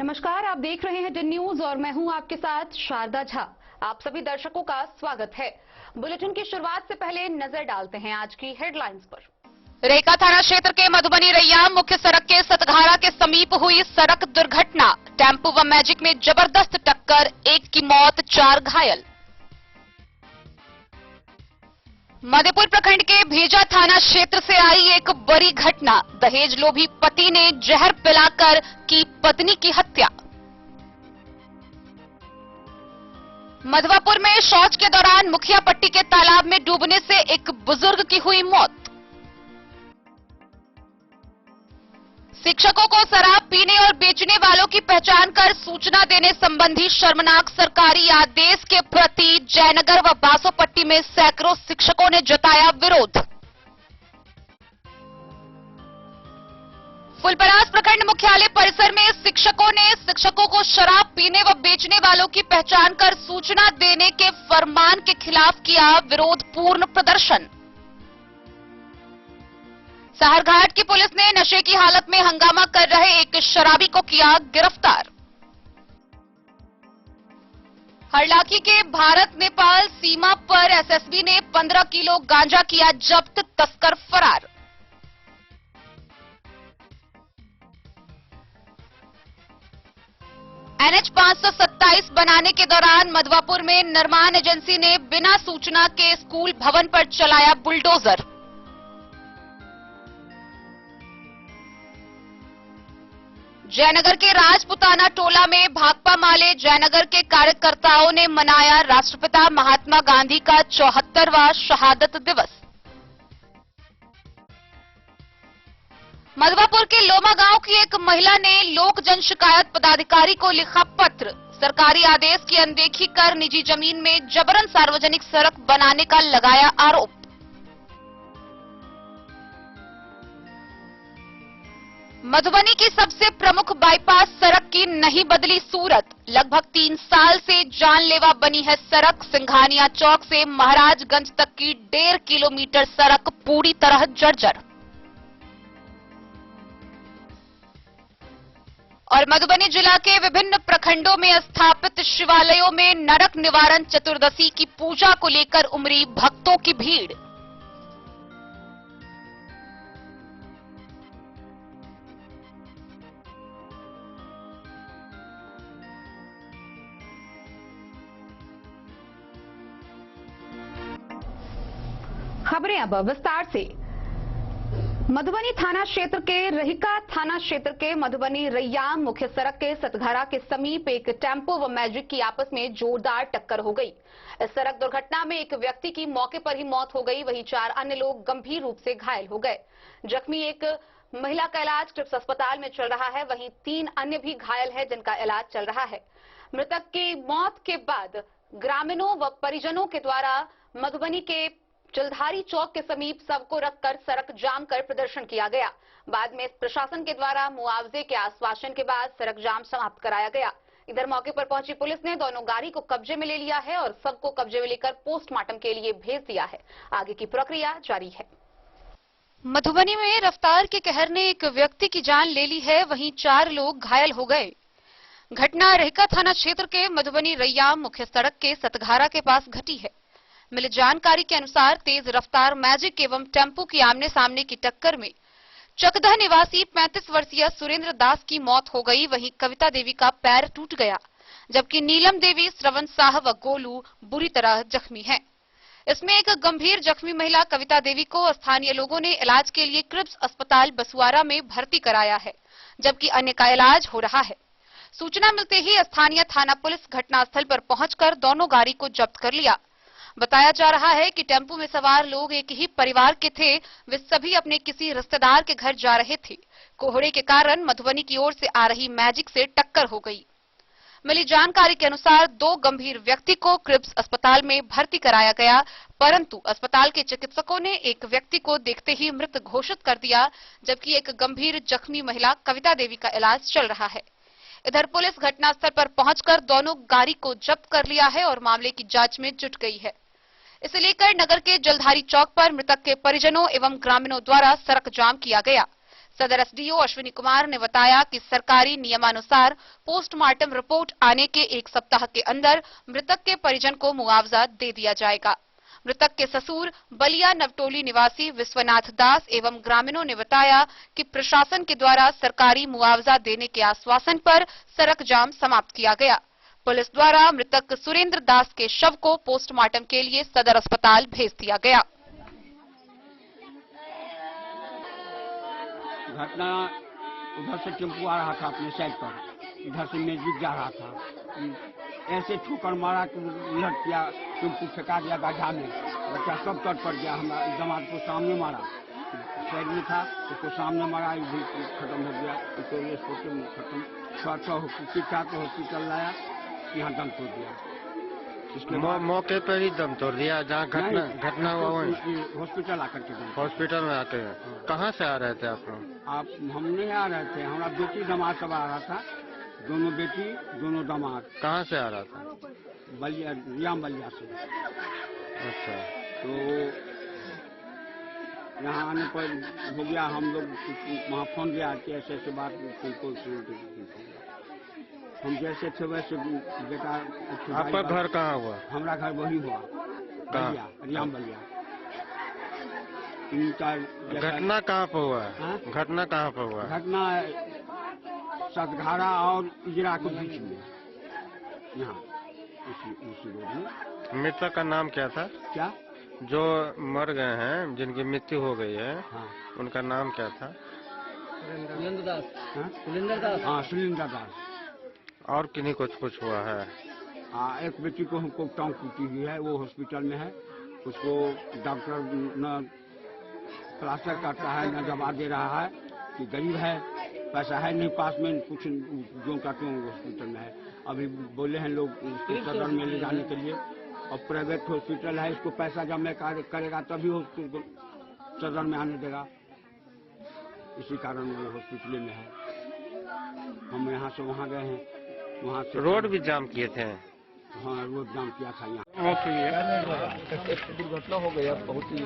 नमस्कार, आप देख रहे हैं डन न्यूज और मैं हूं आपके साथ शारदा झा। आप सभी दर्शकों का स्वागत है। बुलेटिन की शुरुआत से पहले नजर डालते हैं आज की हेडलाइंस पर। रेका थाना क्षेत्र के मधुबनी रैयाम मुख्य सड़क के सतघारा के समीप हुई सड़क दुर्घटना। टेम्पो व मैजिक में जबरदस्त टक्कर, एक की मौत, 4 घायल। मधेपुर प्रखंड के भेजा थाना क्षेत्र से आई एक बड़ी घटना। दहेज लोभी पति ने जहर पिलाकर की पत्नी की हत्या। मधवापुर में शौच के दौरान मुखिया पट्टी के तालाब में डूबने से एक बुजुर्ग की हुई मौत। शिक्षकों को शराब पीने और बेचने वालों की पहचान कर सूचना देने संबंधी शर्मनाक सरकारी आदेश के प्रति जयनगर व बासोपट्टी में सैकड़ों शिक्षकों ने जताया विरोध। फुलपरास प्रखंड मुख्यालय परिसर में शिक्षकों को शराब पीने व बेचने वालों की पहचान कर सूचना देने के फरमान के खिलाफ किया विरोधपूर्ण प्रदर्शन। साहरघाट की पुलिस ने नशे की हालत में हंगामा कर रहे एक शराबी को किया गिरफ्तार। हरलाखी के भारत नेपाल सीमा पर एसएसबी ने 15 किलो गांजा किया जब्त, तस्कर फरार। NH 527 बनाने के दौरान मधवापुर में निर्माण एजेंसी ने बिना सूचना के स्कूल भवन पर चलाया बुलडोजर। जयनगर के राजपुताना टोला में भाकपा माले जयनगर के कार्यकर्ताओं ने मनाया राष्ट्रपिता महात्मा गांधी का 74वां शहादत दिवस। मधवापुर के लोमा गांव की एक महिला ने लोक जन शिकायत पदाधिकारी को लिखा पत्र। सरकारी आदेश की अनदेखी कर निजी जमीन में जबरन सार्वजनिक सड़क बनाने का लगाया आरोप। मधुबनी की सबसे प्रमुख बाईपास सड़क की नहीं बदली सूरत। लगभग 3 साल से जानलेवा बनी है सड़क। सिंघानिया चौक से महाराजगंज तक की 1.5 किलोमीटर सड़क पूरी तरह जर्जर। और मधुबनी जिला के विभिन्न प्रखंडों में स्थापित शिवालयों में नरक निवारण चतुर्दशी की पूजा को लेकर उमड़ी भक्तों की भीड़। खबरें अब विस्तार से। मधुबनी थाना क्षेत्र के रहिका थाना क्षेत्र के मधुबनी रैयाम मुख्य सड़क के सतघारा के समीप एक टेम्पो व मैजिक की आपस में जोरदार टक्कर हो गई। इस सड़क दुर्घटना में एक व्यक्ति की मौके पर ही मौत हो गई, वहीं 4 अन्य लोग गंभीर रूप से घायल हो गए। जख्मी एक महिला का इलाज क्रिप्स अस्पताल में चल रहा है, वहीं 3 अन्य भी घायल है जिनका इलाज चल रहा है। मृतक की मौत के बाद ग्रामीणों व परिजनों के द्वारा मधुबनी के जलधारी चौक के समीप सबको रखकर सड़क जाम कर प्रदर्शन किया गया। बाद में प्रशासन के द्वारा मुआवजे के आश्वासन के बाद सड़क जाम समाप्त कराया गया। इधर मौके पर पहुंची पुलिस ने दोनों गाड़ी को कब्जे में ले लिया है और सबको कब्जे में लेकर पोस्टमार्टम के लिए भेज दिया है। आगे की प्रक्रिया जारी है। मधुबनी में रफ्तार के कहर ने एक व्यक्ति की जान ले ली है, वहीं 4 लोग घायल हो गए। घटना रेका थाना क्षेत्र के मधुबनी रैयाम मुख्य सड़क के सतघारा के पास घटी है। मिली जानकारी के अनुसार तेज रफ्तार मैजिक एवं टेम्पो की आमने सामने की टक्कर में चकदह निवासी 35 वर्षीय सुरेंद्र दास की मौत हो गई। वहीं कविता देवी का पैर टूट गया, जबकि नीलम देवी, श्रवण साह व गोलू बुरी तरह जख्मी हैं। इसमें एक गंभीर जख्मी महिला कविता देवी को स्थानीय लोगों ने इलाज के लिए क्रिप्स अस्पताल बसुआरा में भर्ती कराया है, जबकि अन्य का इलाज हो रहा है। सूचना मिलते ही स्थानीय थाना पुलिस घटनास्थल पर पहुंचकर दोनों गाड़ी को जब्त कर लिया। बताया जा रहा है कि टेम्पो में सवार लोग एक ही परिवार के थे। वे सभी अपने किसी रिश्तेदार के घर जा रहे थे। कोहरे के कारण मधुबनी की ओर से आ रही मैजिक से टक्कर हो गई। मिली जानकारी के अनुसार 2 गंभीर व्यक्ति को क्रिप्स अस्पताल में भर्ती कराया गया, परंतु अस्पताल के चिकित्सकों ने एक व्यक्ति को देखते ही मृत घोषित कर दिया, जबकि एक गंभीर जख्मी महिला कविता देवी का इलाज चल रहा है। इधर पुलिस घटनास्थल पर पहुंचकर दोनों गाड़ी को जब्त कर लिया है और मामले की जांच में जुट गई है। इसे लेकर नगर के जलधारी चौक पर मृतक के परिजनों एवं ग्रामीणों द्वारा सड़क जाम किया गया। सदर एसडीओ अश्विनी कुमार ने बताया कि सरकारी नियमानुसार पोस्टमार्टम रिपोर्ट आने के 1 सप्ताह के अंदर मृतक के परिजन को मुआवजा दे दिया जाएगा। मृतक के ससुर बलिया नवटोली निवासी विश्वनाथ दास एवं ग्रामीणों ने बताया कि प्रशासन के द्वारा सरकारी मुआवजा देने के आश्वासन पर सड़क जाम समाप्त किया गया। पुलिस द्वारा मृतक सुरेंद्र दास के शव को पोस्टमार्टम के लिए सदर अस्पताल भेज दिया गया। घटना उधर से टेम्पो आ रहा था अपने साइड पर, इधर से मैजिक जा रहा था, ऐसे ठोकर मारा कि उलट किया, टेम्पो फेंका दिया गड्ढा में, बच्चा सब तट पड़ गया। हमारा दामाद को सामने मारा, साइड में था, उसको सामने मारा, भी खत्म हो गया, तो खत्म। हॉस्पिटल लाया, यहाँ दम तोड़ दिया। मौके पर ही दम तोड़ दिया जहाँ घटना हुआ वहीं हॉस्पिटल आकर के हॉस्पिटल में आते हैं। कहाँ से आ रहे थे आप लोग? हम नहीं आ रहे थे, हमारा बेटी दामाद सब आ रहा था, दोनों बेटी दोनों दामाद। कहाँ से आ रहा था? बलिया, रियाम बलिया से। अच्छा, तो यहाँ आने पर हो गया, हम लोग वहाँ फोन गया कि ऐसे ऐसे बात, हम जैसे थे वैसे बेटा। आपका घर कहाँ हुआ? हमारा घर वही हुआ, बलिया, रियाम बलिया। घटना कहाँ पर हुआ है? घटना कहाँ पर हुआ? घटना सतघारा और इजरा के बीच में, यहाँ उसी रोड में। मृतक का नाम क्या था? क्या? जो मर गए हैं, जिनकी मृत्यु हो गई है, हाँ, उनका नाम क्या था? सुरेंद्र दास। हाँ, सुरेंद्र दास। और किन्हीं कुछ हुआ है? एक बेटी को हमको टांग टूटी हुई है, वो हॉस्पिटल में है, उसको डॉक्टर न प्लास्टर करता है न दवा दे रहा है, कि गरीब है, पैसा है नहीं पास में, कुछ जो का क्यों हॉस्पिटल में है। अभी बोले हैं लोग उसको सदर में ले जाने के लिए, और प्राइवेट हॉस्पिटल है, इसको पैसा जमा करेगा तभी हॉस्पिटल सदर में आने देगा, इसी कारण वो हॉस्पिटल में है। हम यहाँ से वहाँ गए हैं, वहाँ से रोड भी जाम किए थे। हाँ, रोड जाम किया था यहाँ। दुर्घटना हो गई, बहुत ही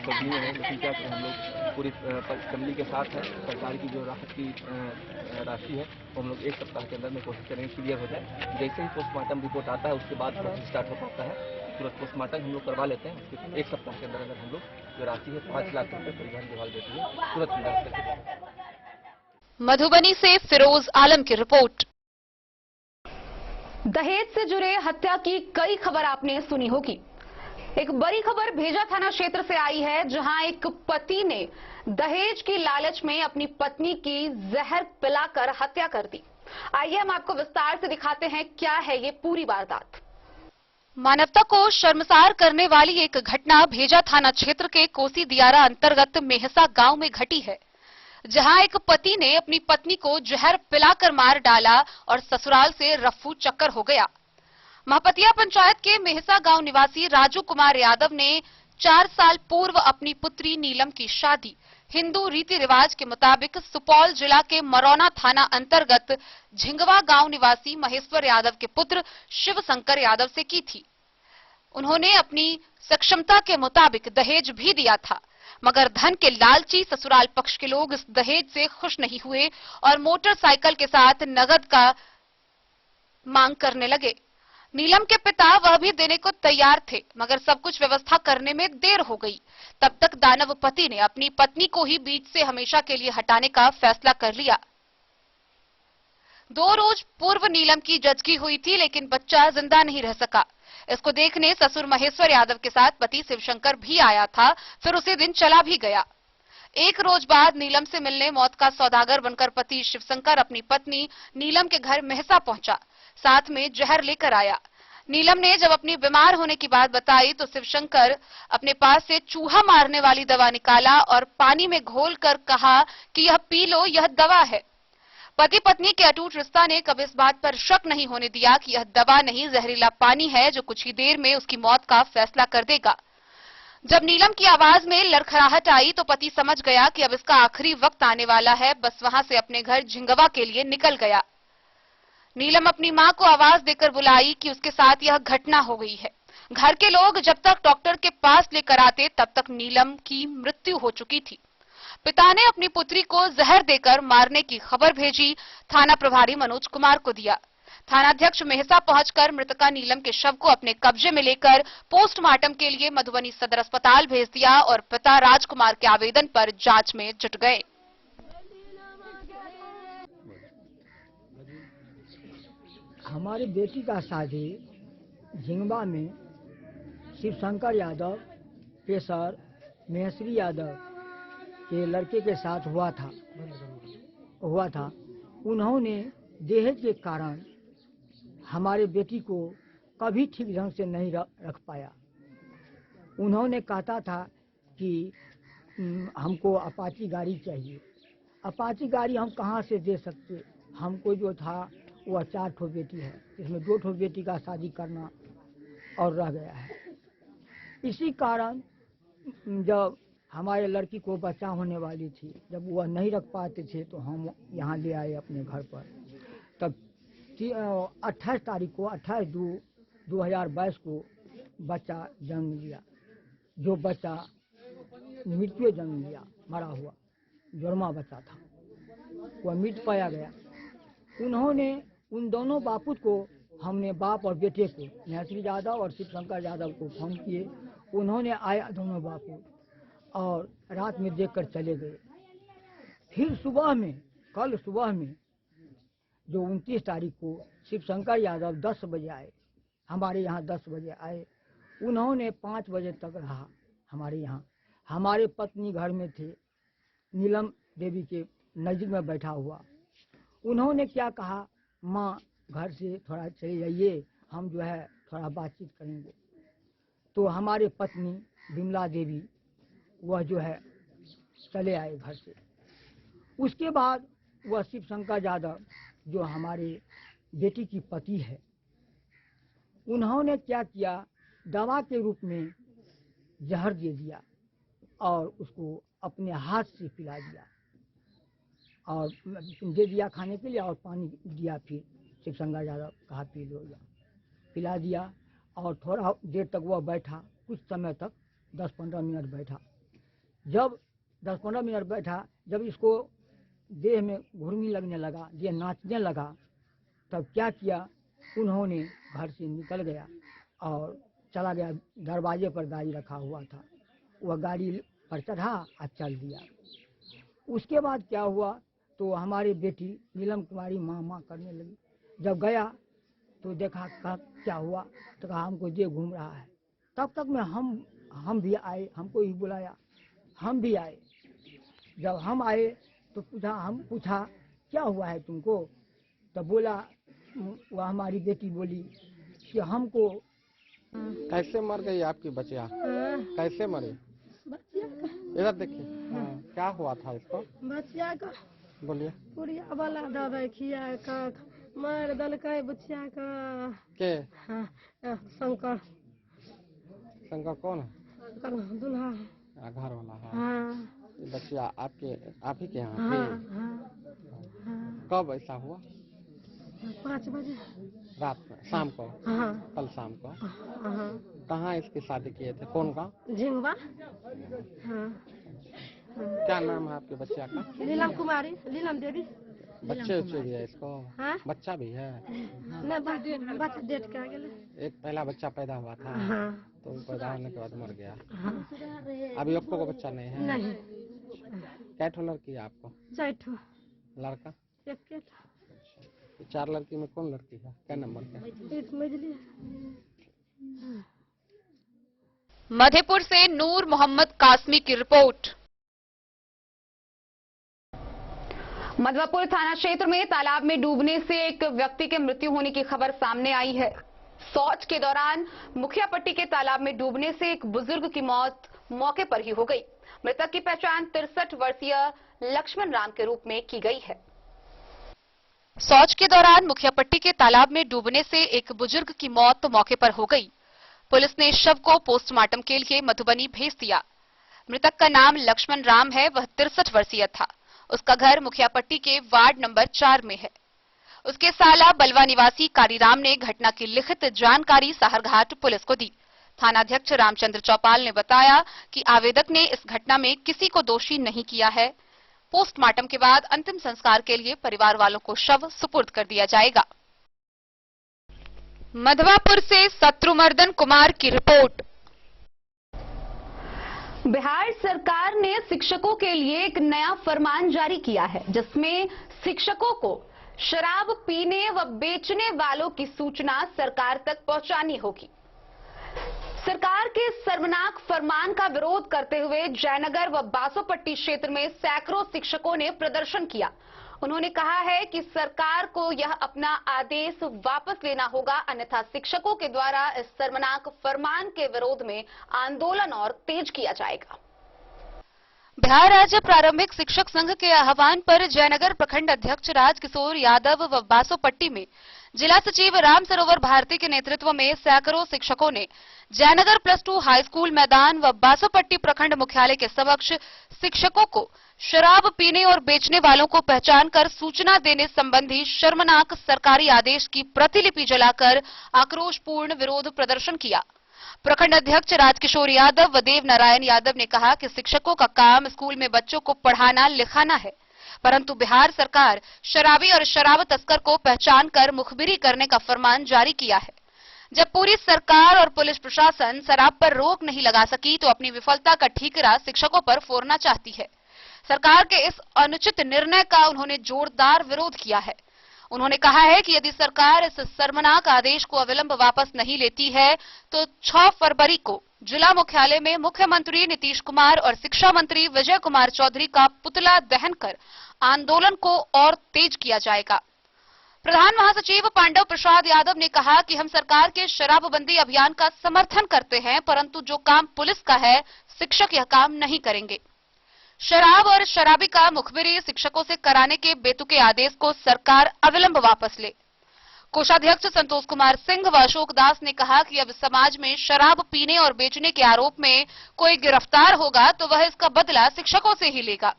दयनीय है, लेकिन क्या करें, हम लोग पूरी फैमिली के साथ है। सरकार की जो राहत की राशि है वो हम लोग 1 सप्ताह के अंदर में कोशिश करेंगे क्लियर हो जाए। जैसे ही पोस्टमार्टम रिपोर्ट आता है उसके बाद प्रोसेस स्टार्ट हो पाता है, तुरंत पोस्टमार्टम हम लोग करवा लेते हैं। उसके 1 सप्ताह के अंदर हम लोग जो राशि है 5 लाख रुपये परिवहन विभाग देती है, तुरंत मिला करके। मधुबनी से फिरोज आलम की रिपोर्ट। दहेज से जुड़े हत्या की कई खबर आपने सुनी होगी। एक बड़ी खबर भेजा थाना क्षेत्र से आई है, जहां एक पति ने दहेज की लालच में अपनी पत्नी की जहर पिलाकर हत्या कर दी। आइए हम आपको विस्तार से दिखाते हैं क्या है ये पूरी वारदात। मानवता को शर्मसार करने वाली एक घटना भेजा थाना क्षेत्र के कोसी दियारा अंतर्गत मेहसा गांव में घटी है, जहां एक पति ने अपनी पत्नी को जहर पिलाकर मार डाला और ससुराल से रफ्फू चक्कर हो गया। महपतिया पंचायत के मेहसा गांव निवासी राजू कुमार यादव ने 4 साल पूर्व अपनी पुत्री नीलम की शादी हिंदू रीति रिवाज के मुताबिक सुपौल जिला के मरौना थाना अंतर्गत झिंगवा गांव निवासी महेश्वर यादव के पुत्र शिव शंकर यादव से की थी। उन्होंने अपनी सक्षमता के मुताबिक दहेज भी दिया था, मगर धन के लालची ससुराल पक्ष के लोग इस दहेज से खुश नहीं हुए और मोटरसाइकिल के साथ नगद का मांग करने लगे। नीलम के पिता वह भी देने को तैयार थे, मगर सब कुछ व्यवस्था करने में देर हो गई। तब तक दानव पति ने अपनी पत्नी को ही बीच से हमेशा के लिए हटाने का फैसला कर लिया। 2 रोज पूर्व नीलम की जचकी हुई थी, लेकिन बच्चा जिंदा नहीं रह सका। इसको देखने ससुर महेश्वर यादव के साथ पति शिवशंकर भी आया था, फिर उसी दिन चला भी गया। 1 रोज बाद नीलम से मिलने मौत का सौदागर बनकर पति शिवशंकर अपनी पत्नी नीलम के घर मेहसा पहुंचा, साथ में जहर लेकर आया। नीलम ने जब अपनी बीमार होने की बात बताई तो शिवशंकर अपने पास से चूहा मारने वाली दवा निकाला और पानी में घोलकर कहा कि यह पी लो, यह दवा है। पति पत्नी के अटूट रिश्ता ने कभी इस बात पर शक नहीं होने दिया कि यह दवा नहीं, जहरीला पानी है जो कुछ ही देर में उसकी मौत का फैसला कर देगा। जब नीलम की आवाज में लड़खड़ाहट आई तो पति समझ गया कि अब इसका आखिरी वक्त आने वाला है, बस वहां से अपने घर झिंगवा के लिए निकल गया। नीलम अपनी मां को आवाज देकर बुलाई कि उसके साथ यह घटना हो गई है। घर के लोग जब तक डॉक्टर के पास लेकर आते तब तक नीलम की मृत्यु हो चुकी थी। पिता ने अपनी पुत्री को जहर देकर मारने की खबर भेजी, थाना प्रभारी मनोज कुमार को दिया। थानाध्यक्ष मेहसा पहुंचकर मृतका नीलम के शव को अपने कब्जे में लेकर पोस्टमार्टम के लिए मधुबनी सदर अस्पताल भेज दिया और पिता राजकुमार के आवेदन पर जांच में जुट गए। हमारी बेटी का शादी झिंगवा में शिवशंकर यादव पेशर महेश्वरी यादव के लड़के के साथ हुआ था। उन्होंने दहेज के कारण हमारे बेटी को कभी ठीक ढंग से नहीं रख पाया। उन्होंने कहता था कि हमको अपाची गाड़ी चाहिए। अपाची गाड़ी हम कहाँ से दे सकते, हमको जो था वह 4 ठो बेटी है, इसमें 2 ठो बेटी का शादी करना और रह गया है। इसी कारण जब हमारे लड़की को बच्चा होने वाली थी, जब वह नहीं रख पाते थे तो हम यहाँ ले आए अपने घर पर। तब 28 तारीख को 28/2/2022 को बच्चा जन्म लिया। जो बच्चा मृत्यु जन्म लिया, मरा हुआ जुर्मा बच्चा था, वह मृत पाया गया। उन्होंने उन दोनों बापूत को, हमने बाप और बेटे को, महेश्वरी यादव और शिवशंकर यादव को फोन किए। उन्होंने आया दोनों बापूत और रात में देखकर चले गए। फिर सुबह में, कल सुबह में जो 29 तारीख को शिवशंकर यादव 10 बजे आए, हमारे यहाँ 10 बजे आए। उन्होंने 5 बजे तक रहा हमारे यहाँ। हमारे पत्नी घर में थे, नीलम देवी के नजदीक में बैठा हुआ। उन्होंने क्या कहा, माँ घर से थोड़ा चले जाइए, हम जो है थोड़ा बातचीत करेंगे। तो हमारे पत्नी विमला देवी वह जो है चले आए घर से। उसके बाद वह शिवशंकर यादव जो हमारे बेटी की पति है, उन्होंने क्या किया, दवा के रूप में जहर दे दिया और उसको अपने हाथ से पिला दिया और दे दिया खाने के लिए और पानी दिया। फिर शिवशंकर यादव कहा पी लो, पिला दिया और थोड़ा देर तक वह बैठा, कुछ समय तक 10-15 मिनट बैठा। जब 10-15 मिनट बैठा, जब इसको देह में घुर्मी लगने लगा, देह नाचने लगा, तब क्या किया, उन्होंने घर से निकल गया और चला गया। दरवाजे पर गाड़ी रखा हुआ था, वह गाड़ी पर चढ़ा और चल दिया। उसके बाद क्या हुआ, तो हमारी बेटी नीलम कुमारी माँ करने लगी। जब गया तो देखा क्या हुआ, तो कहा हमको देह घूम रहा है। तब तक में हम भी आए, हमको ही बुलाया, हम भी आए। जब हम आए तो पूछा क्या हुआ है तुमको, तो बोला, वह हमारी बेटी बोली कि हमको। कैसे मर गई आपकी बच्चिया? कैसे मरी? इधर देखिए, क्या हुआ था इसको? बच्चिया का बोलिए। पुड़िया वाला दवाई खिया का मार दलकै बच्चिया का के? शंकर। शंकर कौन है? दूल्हा घर वाला है। हाँ। ये बच्चिया आप ही के यहाँ हाँ, थी? हाँ। कब ऐसा हुआ? 5 बजे रात में, शाम को? हाँ। कल शाम को? हाँ। कहाँ इसकी शादी किए थे, कौन गाँव? झिंगवा। हाँ। क्या नाम है आपके बच्चिया का? नीलम कुमारी, नीलम देवी। बच्चे भी है इसको? हाँ? बच्चा भी है? नहीं, बच्चा डेट का गेले। एक पहला बच्चा पैदा हुआ था। हाँ। तो पैदा होने के बाद मर गया। हाँ। अभी आपको को बच्चा नहीं है? नहीं। क्या ठो लड़की है आपको? 4 ठो। लड़का? एक। 4 लड़की में कौन लड़की है, क्या नंबर का? एक मजली। मधेपुर से नूर मोहम्मद कासमी की रिपोर्ट। मधवापुर थाना क्षेत्र में तालाब में डूबने से एक व्यक्ति की मृत्यु होने की खबर सामने आई है। शौच के दौरान मुखिया पट्टी के तालाब में डूबने से एक बुजुर्ग की मौत मौके पर ही हो गई। मृतक की पहचान 63 वर्षीय लक्ष्मण राम के रूप में की गई है। शौच के दौरान मुखिया पट्टी के तालाब में डूबने से एक बुजुर्ग की मौत मौके पर हो गई। पुलिस ने शव को पोस्टमार्टम के लिए मधुबनी भेज दिया। मृतक का नाम लक्ष्मण राम है, वह 63 वर्षीय था। उसका घर मुखिया पट्टी के वार्ड नंबर 4 में है। उसके साला बलवा निवासी कारीराम ने घटना की लिखित जानकारी साहरघाट पुलिस को दी। थानाध्यक्ष रामचंद्र चौपाल ने बताया कि आवेदक ने इस घटना में किसी को दोषी नहीं किया है। पोस्टमार्टम के बाद अंतिम संस्कार के लिए परिवार वालों को शव सुपुर्द कर दिया जाएगा। मधवापुर से शत्रुमर्दन कुमार की रिपोर्ट। बिहार सरकार ने शिक्षकों के लिए एक नया फरमान जारी किया है, जिसमें शिक्षकों को शराब पीने व बेचने वालों की सूचना सरकार तक पहुंचानी होगी। सरकार के शर्मनाक फरमान का विरोध करते हुए जयनगर व बासोपट्टी क्षेत्र में सैकड़ों शिक्षकों ने प्रदर्शन किया। उन्होंने कहा है कि सरकार को यह अपना आदेश वापस लेना होगा, अन्यथा शिक्षकों के द्वारा इस शर्मनाक फरमान के विरोध में आंदोलन और तेज किया जाएगा। बिहार राज्य प्रारंभिक शिक्षक संघ के आह्वान पर जयनगर प्रखंड अध्यक्ष राजकिशोर यादव व बासोपट्टी में जिला सचिव राम सरोवर भारती के नेतृत्व में सैकड़ों शिक्षकों ने जयनगर +2 हाई स्कूल मैदान व बासोपट्टी प्रखंड मुख्यालय के समक्ष शिक्षकों को शराब पीने और बेचने वालों को पहचान कर सूचना देने संबंधी शर्मनाक सरकारी आदेश की प्रतिलिपि जलाकर आक्रोशपूर्ण विरोध प्रदर्शन किया। प्रखंड अध्यक्ष राजकिशोर यादव व देव नारायण यादव ने कहा कि शिक्षकों का काम स्कूल में बच्चों को पढ़ाना लिखाना है, परंतु बिहार सरकार शराबी और शराब तस्कर को पहचान कर मुखबिरी करने का फरमान जारी किया है। जब पूरी सरकार और पुलिस प्रशासन शराब पर रोक नहीं लगा सकी तो अपनी विफलता का ठीकरा शिक्षकों पर फोड़ना चाहती है। सरकार के इस अनुचित निर्णय का उन्होंने जोरदार विरोध किया है। उन्होंने कहा है कि यदि सरकार इस शर्मनाक आदेश को अविलंब वापस नहीं लेती है तो 6 फरवरी को जिला मुख्यालय में मुख्यमंत्री नीतीश कुमार और शिक्षा मंत्री विजय कुमार चौधरी का पुतला दहन कर आंदोलन को और तेज किया जाएगा। प्रधान महासचिव पांडव प्रसाद यादव ने कहा कि हम सरकार के शराबबंदी अभियान का समर्थन करते हैं, परंतु जो काम पुलिस का है, शिक्षक यह काम नहीं करेंगे। शराब और शराबी का मुखबिरी शिक्षकों से कराने के बेतुके आदेश को सरकार अविलंब वापस ले। कोषाध्यक्ष संतोष कुमार सिंह व अशोक दास ने कहा कि अब समाज में शराब पीने और बेचने के आरोप में कोई गिरफ्तार होगा तो वह इसका बदला शिक्षकों से ही लेगा।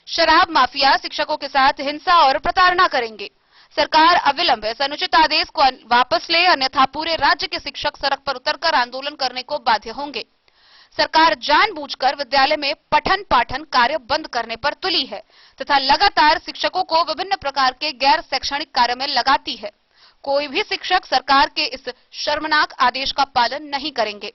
शराब माफिया शिक्षकों के साथ हिंसा और प्रताड़ना करेंगे। सरकार अविलंब इस अनुचित आदेश को वापस ले, अन्यथा पूरे राज्य के शिक्षक सड़क पर उतरकर आंदोलन करने को बाध्य होंगे। सरकार जानबूझकर विद्यालय में पठन पाठन कार्य बंद करने पर तुली है तथा लगातार शिक्षकों को विभिन्न प्रकार के गैर शैक्षणिक कार्य में लगाती है। कोई भी शिक्षक सरकार के इस शर्मनाक आदेश का पालन नहीं करेंगे।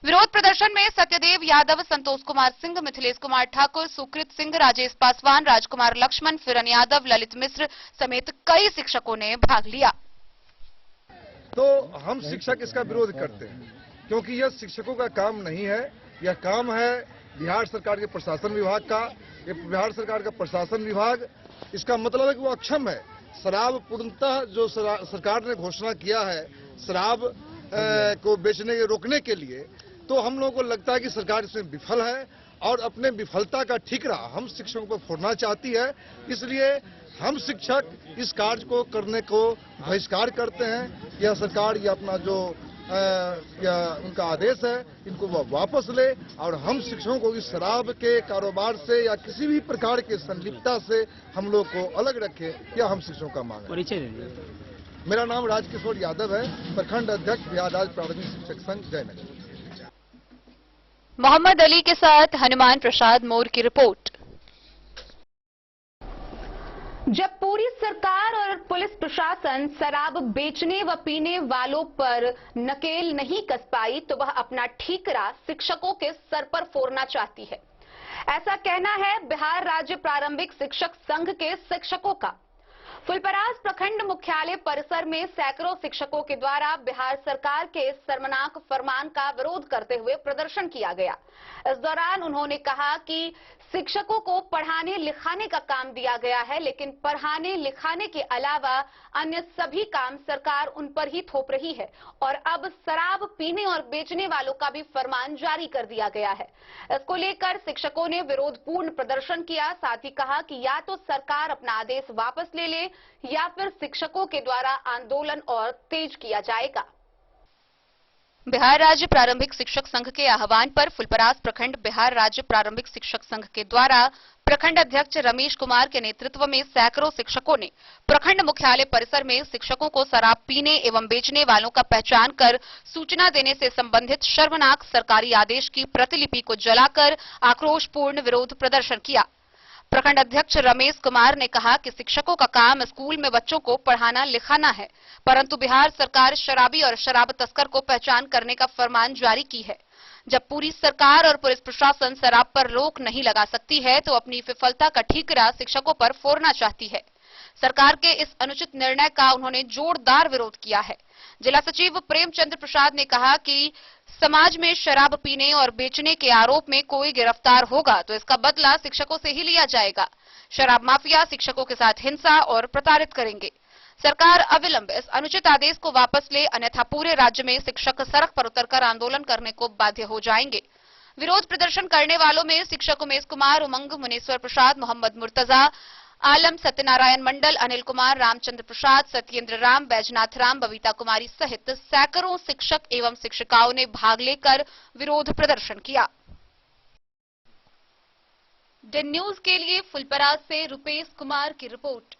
विरोध प्रदर्शन में सत्यदेव यादव, संतोष कुमार सिंह, मिथिलेश कुमार ठाकुर, सुकृत सिंह, राजेश पासवान, राजकुमार लक्ष्मण, फिरन यादव, ललित मिश्र समेत कई शिक्षकों ने भाग लिया। तो हम शिक्षक इसका विरोध करते हैं क्योंकि यह शिक्षकों का काम नहीं है, यह काम है बिहार सरकार के प्रशासन विभाग का। ये बिहार सरकार का प्रशासन विभाग, इसका मतलब है कि वो अक्षम है। शराब पूर्णतः जो सरकार ने घोषणा किया है शराब को बेचने के रोकने के लिए, तो हम लोगों को लगता है कि सरकार इसमें विफल है और अपने विफलता का ठीकरा हम शिक्षकों पर फोड़ना चाहती है। इसलिए हम शिक्षक इस कार्य को करने को बहिष्कार करते हैं। यह सरकार ये अपना जो उनका आदेश है इनको वह वापस ले और हम शिक्षकों को इस शराब के कारोबार से या किसी भी प्रकार के संलिप्तता से हम लोग को अलग रखे, यह हम शिक्षकों का मांग है। परिचय दीजिए। मेरा नाम राजकिशोर यादव है, प्रखंड अध्यक्ष बिहार राज्य प्रारंभिक शिक्षक संघ जयनगर। मोहम्मद अली के साथ हनुमान प्रसाद मोर की रिपोर्ट। जब पूरी सरकार और पुलिस प्रशासन शराब बेचने व पीने वालों पर नकेल नहीं कस पाई तो वह अपना ठीकरा शिक्षकों के सर पर फोड़ना चाहती है। ऐसा कहना है बिहार राज्य प्रारंभिक शिक्षक संघ के शिक्षकों का। फुलपरास प्रखंड मुख्यालय परिसर में सैकड़ों शिक्षकों के द्वारा बिहार सरकार के इस शर्मनाक फरमान का विरोध करते हुए प्रदर्शन किया गया। इस दौरान उन्होंने कहा कि शिक्षकों को पढ़ाने लिखाने का काम दिया गया है, लेकिन पढ़ाने लिखाने के अलावा अन्य सभी काम सरकार उन पर ही थोप रही है और अब शराब पीने और बेचने वालों का भी फरमान जारी कर दिया गया है। इसको लेकर शिक्षकों ने विरोधपूर्ण प्रदर्शन किया। साथ ही कहा कि या तो सरकार अपना आदेश वापस ले ले या फिर शिक्षकों के द्वारा आंदोलन और तेज किया जाएगा। बिहार राज्य प्रारंभिक शिक्षक संघ के आह्वान पर फुलपरास प्रखंड बिहार राज्य प्रारंभिक शिक्षक संघ के द्वारा प्रखंड अध्यक्ष रमेश कुमार के नेतृत्व में सैकड़ों शिक्षकों ने प्रखंड मुख्यालय परिसर में शिक्षकों को शराब पीने एवं बेचने वालों का पहचान कर सूचना देने से संबंधित शर्मनाक सरकारी आदेश की प्रतिलिपि को जलाकर आक्रोशपूर्ण विरोध प्रदर्शन किया। प्रखंड अध्यक्ष रमेश कुमार ने कहा कि शिक्षकों का काम स्कूल में बच्चों को पढ़ाना लिखाना है, परंतु बिहार सरकार शराबी और शराब तस्कर को पहचान करने का फरमान जारी की है। जब पूरी सरकार और पुलिस प्रशासन शराब पर रोक नहीं लगा सकती है तो अपनी विफलता का ठीकरा शिक्षकों पर फोड़ना चाहती है। सरकार के इस अनुचित निर्णय का उन्होंने जोरदार विरोध किया है। जिला सचिव प्रेमचंद्र प्रसाद ने कहा कि समाज में शराब पीने और बेचने के आरोप में कोई गिरफ्तार होगा तो इसका बदला शिक्षकों से ही लिया जाएगा। शराब माफिया शिक्षकों के साथ हिंसा और प्रताड़ित करेंगे। सरकार अविलंब इस अनुचित आदेश को वापस ले, अन्यथा पूरे राज्य में शिक्षक सड़क पर उतरकर आंदोलन करने को बाध्य हो जाएंगे। विरोध प्रदर्शन करने वालों में शिक्षक उमेश कुमार, उमंग, मुनेश्वर प्रसाद, मोहम्मद मुर्तजा, आलम, सत्यनारायण मंडल, अनिल कुमार, रामचंद्र प्रसाद, सत्येंद्र राम, बैजनाथ राम, बबीता कुमारी सहित सैकड़ों शिक्षक एवं शिक्षिकाओं ने भाग लेकर विरोध प्रदर्शन किया। डेन न्यूज के लिए फुलपरास से रुपेश कुमार की रिपोर्ट।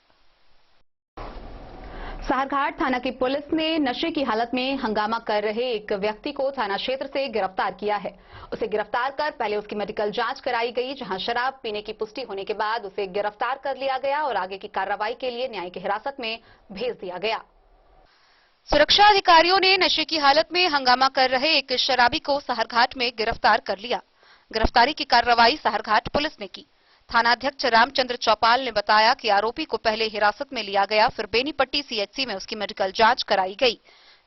साहरघाट थाना की पुलिस ने नशे की हालत में हंगामा कर रहे एक व्यक्ति को थाना क्षेत्र से गिरफ्तार किया है। उसे गिरफ्तार कर पहले उसकी मेडिकल जांच कराई गई, जहां शराब पीने की पुष्टि होने के बाद उसे गिरफ्तार कर लिया गया और आगे की कार्रवाई के लिए न्यायिक हिरासत में भेज दिया गया। सुरक्षा अधिकारियों ने नशे की हालत में हंगामा कर रहे एक शराबी को साहरघाट में गिरफ्तार कर लिया। गिरफ्तारी की कार्रवाई साहरघाट पुलिस ने की। थानाध्यक्ष रामचंद्र चौपाल ने बताया कि आरोपी को पहले हिरासत में लिया गया, फिर बेनीपट्टी सीएचसी में उसकी मेडिकल जांच कराई गई।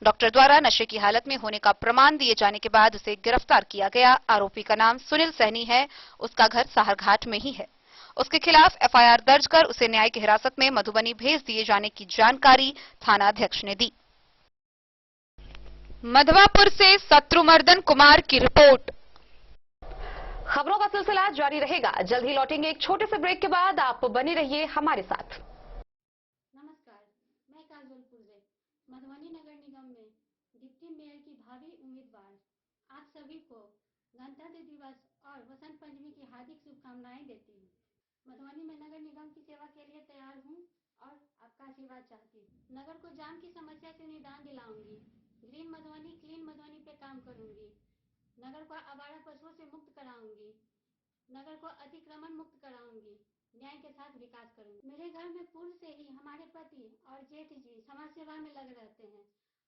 डॉक्टर द्वारा नशे की हालत में होने का प्रमाण दिए जाने के बाद उसे गिरफ्तार किया गया। आरोपी का नाम सुनील सहनी है, उसका घर साहरघाट में ही है। उसके खिलाफ एफआईआर दर्ज कर उसे न्यायिक हिरासत में मधुबनी भेज दिए जाने की जानकारी थानाध्यक्ष ने दी। मधवापुर से शत्रुमर्दन कुमार की रिपोर्ट। खबरों का सिलसिला जारी रहेगा। जल्द ही लौटेंगे एक छोटे से ब्रेक के बाद। आप बने रहिए हमारे साथ। नमस्कार, मैं काजोल पुरजे, मधुबनी नगर निगम में डिप्टी मेयर की भावी उम्मीदवार। आप सभी को गणतंत्र दिवस और वसंत पंचमी की हार्दिक शुभकामनाएं देती हूँ। मधुबनी में नगर निगम की सेवा के लिए तैयार हूँ और आपका आशीर्वाद चाहती हूँ। नगर को जाम की समस्या से निदान दिलाऊंगी। ग्रीन मधुबनी, क्लीन मधुबनी पे काम करूंगी। नगर को आवारा पशुओं से मुक्त कराऊंगी। नगर को अतिक्रमण मुक्त कराऊंगी। न्याय के साथ विकास करूंगी। मेरे घर में पूर्व से ही हमारे पति और जेठ जी समाज सेवा में लगे रहते हैं।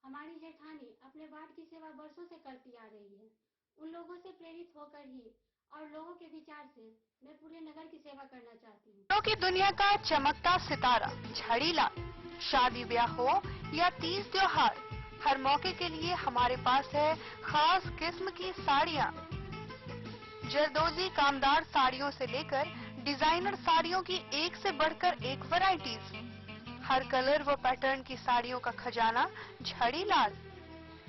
हमारी जेठानी अपने वार्ड की सेवा वर्षों से करती आ रही है। उन लोगों से प्रेरित होकर ही और लोगों के विचार से मैं पूरे नगर की सेवा करना चाहती हूँ। की दुनिया का चमकता सितारा झड़ीला, शादी ब्याह हो या तीज त्योहार, हर मौके के लिए हमारे पास है खास किस्म की साड़ियाँ। जरदोजी कामदार साड़ियों से लेकर डिजाइनर साड़ियों की एक से बढ़कर एक वैरायटीज। हर कलर व पैटर्न की साड़ियों का खजाना झड़ीलाल।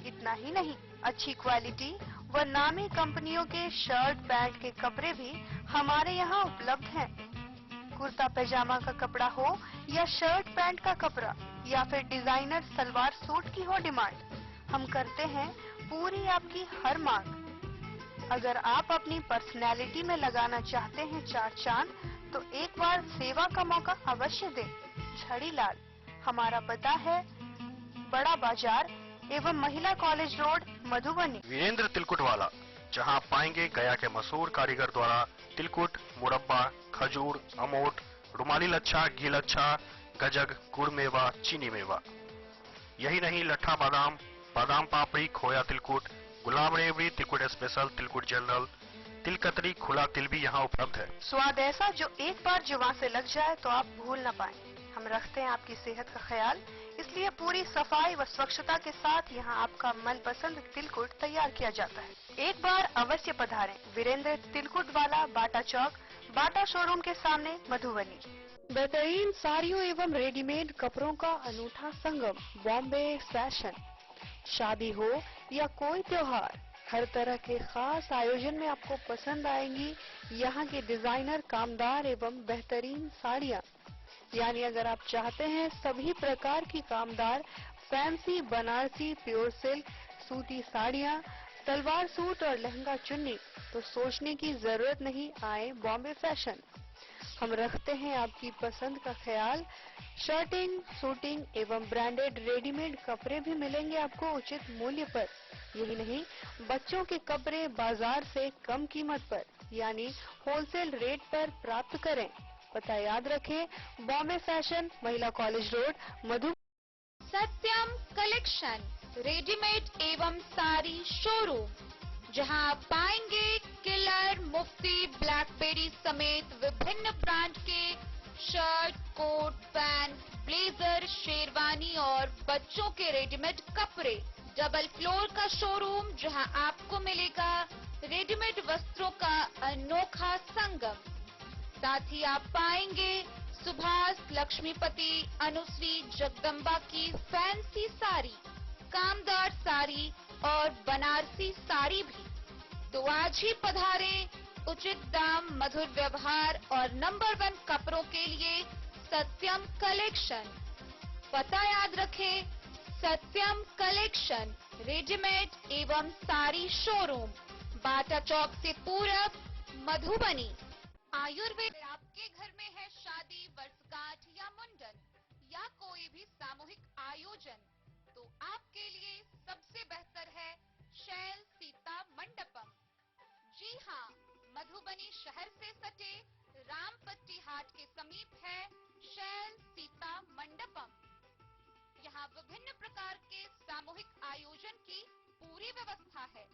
इतना ही नहीं, अच्छी क्वालिटी व नामी कंपनियों के शर्ट पैंट के कपड़े भी हमारे यहाँ उपलब्ध हैं। कुर्ता पैजामा का कपड़ा हो या शर्ट पैंट का कपड़ा या फिर डिजाइनर सलवार सूट की हो डिमांड, हम करते हैं पूरी आपकी हर मांग। अगर आप अपनी पर्सनैलिटी में लगाना चाहते हैं चार चांद तो एक बार सेवा का मौका अवश्य दें। झड़ीलाल, हमारा पता है बड़ा बाजार एवं महिला कॉलेज रोड, मधुबनी। वीरेंद्र तिलकुट वाला, जहां पाएंगे गया के मशहूर कारीगर द्वारा तिलकुट, मुरब्बा, खजूर, अमोट, रुमाली लच्छा, घी लच्छा, गजक, गुड़ मेवा, चीनी मेवा। यही नहीं, लट्ठा बादाम, बादाम पापड़ी, खोया तिलकुट, गुलाब रेवड़ी, तिलकुट स्पेशल, तिलकुट जनरल, तिलकतरी, खुला तिल भी यहाँ उपलब्ध है। स्वाद ऐसा जो एक बार जुबान से लग जाए तो आप भूल न पाए। हम रखते हैं आपकी सेहत का ख्याल, इसलिए पूरी सफाई व स्वच्छता के साथ यहाँ आपका मनपसंद तिलकुट तैयार किया जाता है। एक बार अवश्य पधारें। वीरेंद्र तिलकुट वाला, बाटा चौक, बाटा शोरूम के सामने, मधुबनी। बेहतरीन साड़ियों एवं रेडीमेड कपड़ों का अनूठा संगम, बॉम्बे फैशन। शादी हो या कोई त्योहार, हर तरह के खास आयोजन में आपको पसंद आएंगी यहाँ की डिजाइनर, कामदार एवं बेहतरीन साड़ियाँ। यानी अगर आप चाहते हैं सभी प्रकार की कामदार, फैंसी, बनारसी, प्योर सिल्क, सूती साड़ियाँ, सलवार सूट और लहंगा चुन्नी, तो सोचने की जरूरत नहीं, आए बॉम्बे फैशन। हम रखते हैं आपकी पसंद का ख्याल। शर्टिंग, सूटिंग एवं ब्रांडेड रेडीमेड कपड़े भी मिलेंगे आपको उचित मूल्य पर। यही नहीं, बच्चों के कपड़े बाजार से कम कीमत पर यानी होलसेल रेट पर प्राप्त करें। पता याद रखें, बॉम्बे फैशन, महिला कॉलेज रोड, मधु। सत्यम कलेक्शन रेडीमेड एवं साड़ी शोरूम, जहां आप पाएंगे किलर, मुफ्ती, ब्लैकबेरी समेत विभिन्न ब्रांड के shirt, coat, pant, blazer, sherwani और बच्चों के रेडीमेड कपड़े। डबल फ्लोर का शोरूम, जहां आपको मिलेगा रेडीमेड वस्त्रों का अनोखा संगम। साथ ही आप पाएंगे सुभाष, लक्ष्मीपति, अनुश्री, जगदम्बा की फैंसी साड़ी, कामदार साड़ी और बनारसी साड़ी भी। तो आज ही पधारें। उचित दाम, मधुर व्यवहार और नंबर 1 कपड़ों के लिए सत्यम कलेक्शन। पता याद रखें, सत्यम कलेक्शन रेडीमेड एवं साड़ी शोरूम, बाटा चौक से पूरब, मधुबनी। आयुर्वेद। आपके घर में है शादी, वर्षगांठ या मुंडन या कोई भी सामूहिक आयोजन, तो आपके लिए सबसे बेहतर है शैल सीता मंडपम। जी हाँ, मधुबनी शहर से सटे रामपट्टी हाट के समीप है शैल सीता मंडपम। यहाँ विभिन्न प्रकार के सामूहिक आयोजन की पूरी व्यवस्था है।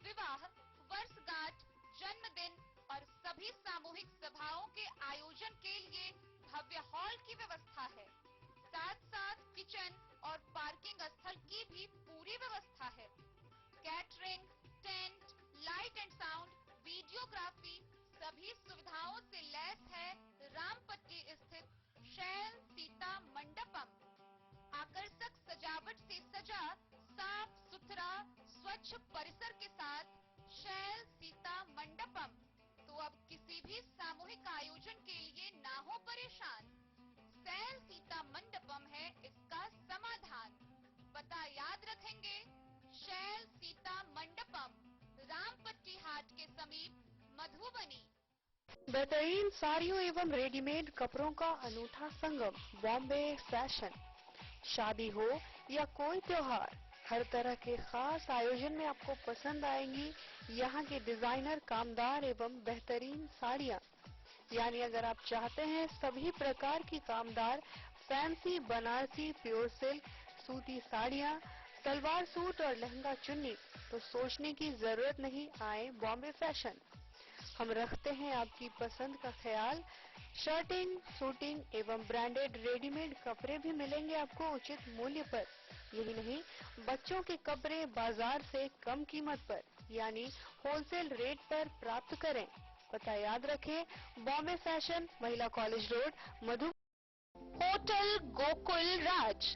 विवाह, वर्षगांठ, जन्मदिन और सभी सामूहिक सभाओं के आयोजन के लिए भव्य हॉल की व्यवस्था है। साथ साथ किचन और पार्किंग स्थल की भी पूरी व्यवस्था है। Catering, tent, light and sound, videography, सभी सुविधाओं से लैस है रामपट्टी स्थित शैल सीता मंडपम। आकर्षक सजावट से सजा साफ सुथरा स्वच्छ परिसर के साथ शैल सीता मंडपम। तो अब किसी भी सामूहिक आयोजन के लिए ना हो परेशान, शैल सीता मंडपम है इसका समाधान। पता याद रखेंगे, शैल सीता मंडपम, रामपट्टी हाट के समीप, मधुबनी। बेहतरीन साड़ियों एवं रेडीमेड कपड़ों का अनूठा संगम, बॉम्बे फैशन। शादी हो या कोई त्योहार, हर तरह के खास आयोजन में आपको पसंद आएंगी यहाँ के डिजाइनर, कामदार एवं बेहतरीन साड़ियाँ। यानी अगर आप चाहते हैं सभी प्रकार की कामदार, फैंसी, बनारसी, प्योर सिल्क, सूती साड़ियाँ, सलवार सूट और लहंगा चुन्नी, तो सोचने की जरूरत नहीं, आए बॉम्बे फैशन। हम रखते हैं आपकी पसंद का ख्याल। शर्टिंग, सूटिंग एवं ब्रांडेड रेडीमेड कपड़े भी मिलेंगे आपको उचित मूल्य पर। यही नहीं, बच्चों के कपड़े बाजार से कम कीमत पर यानी होलसेल रेट पर प्राप्त करें। पता याद रखें, बॉम्बे फैशन, महिला कॉलेज रोड, मधु। होटल गोकुल राज।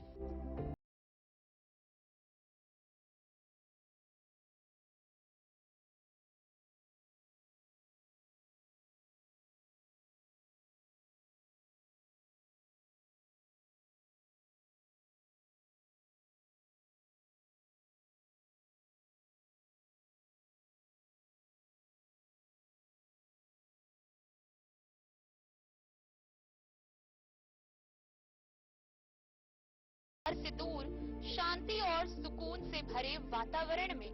से दूर, शांति और सुकून से भरे वातावरण में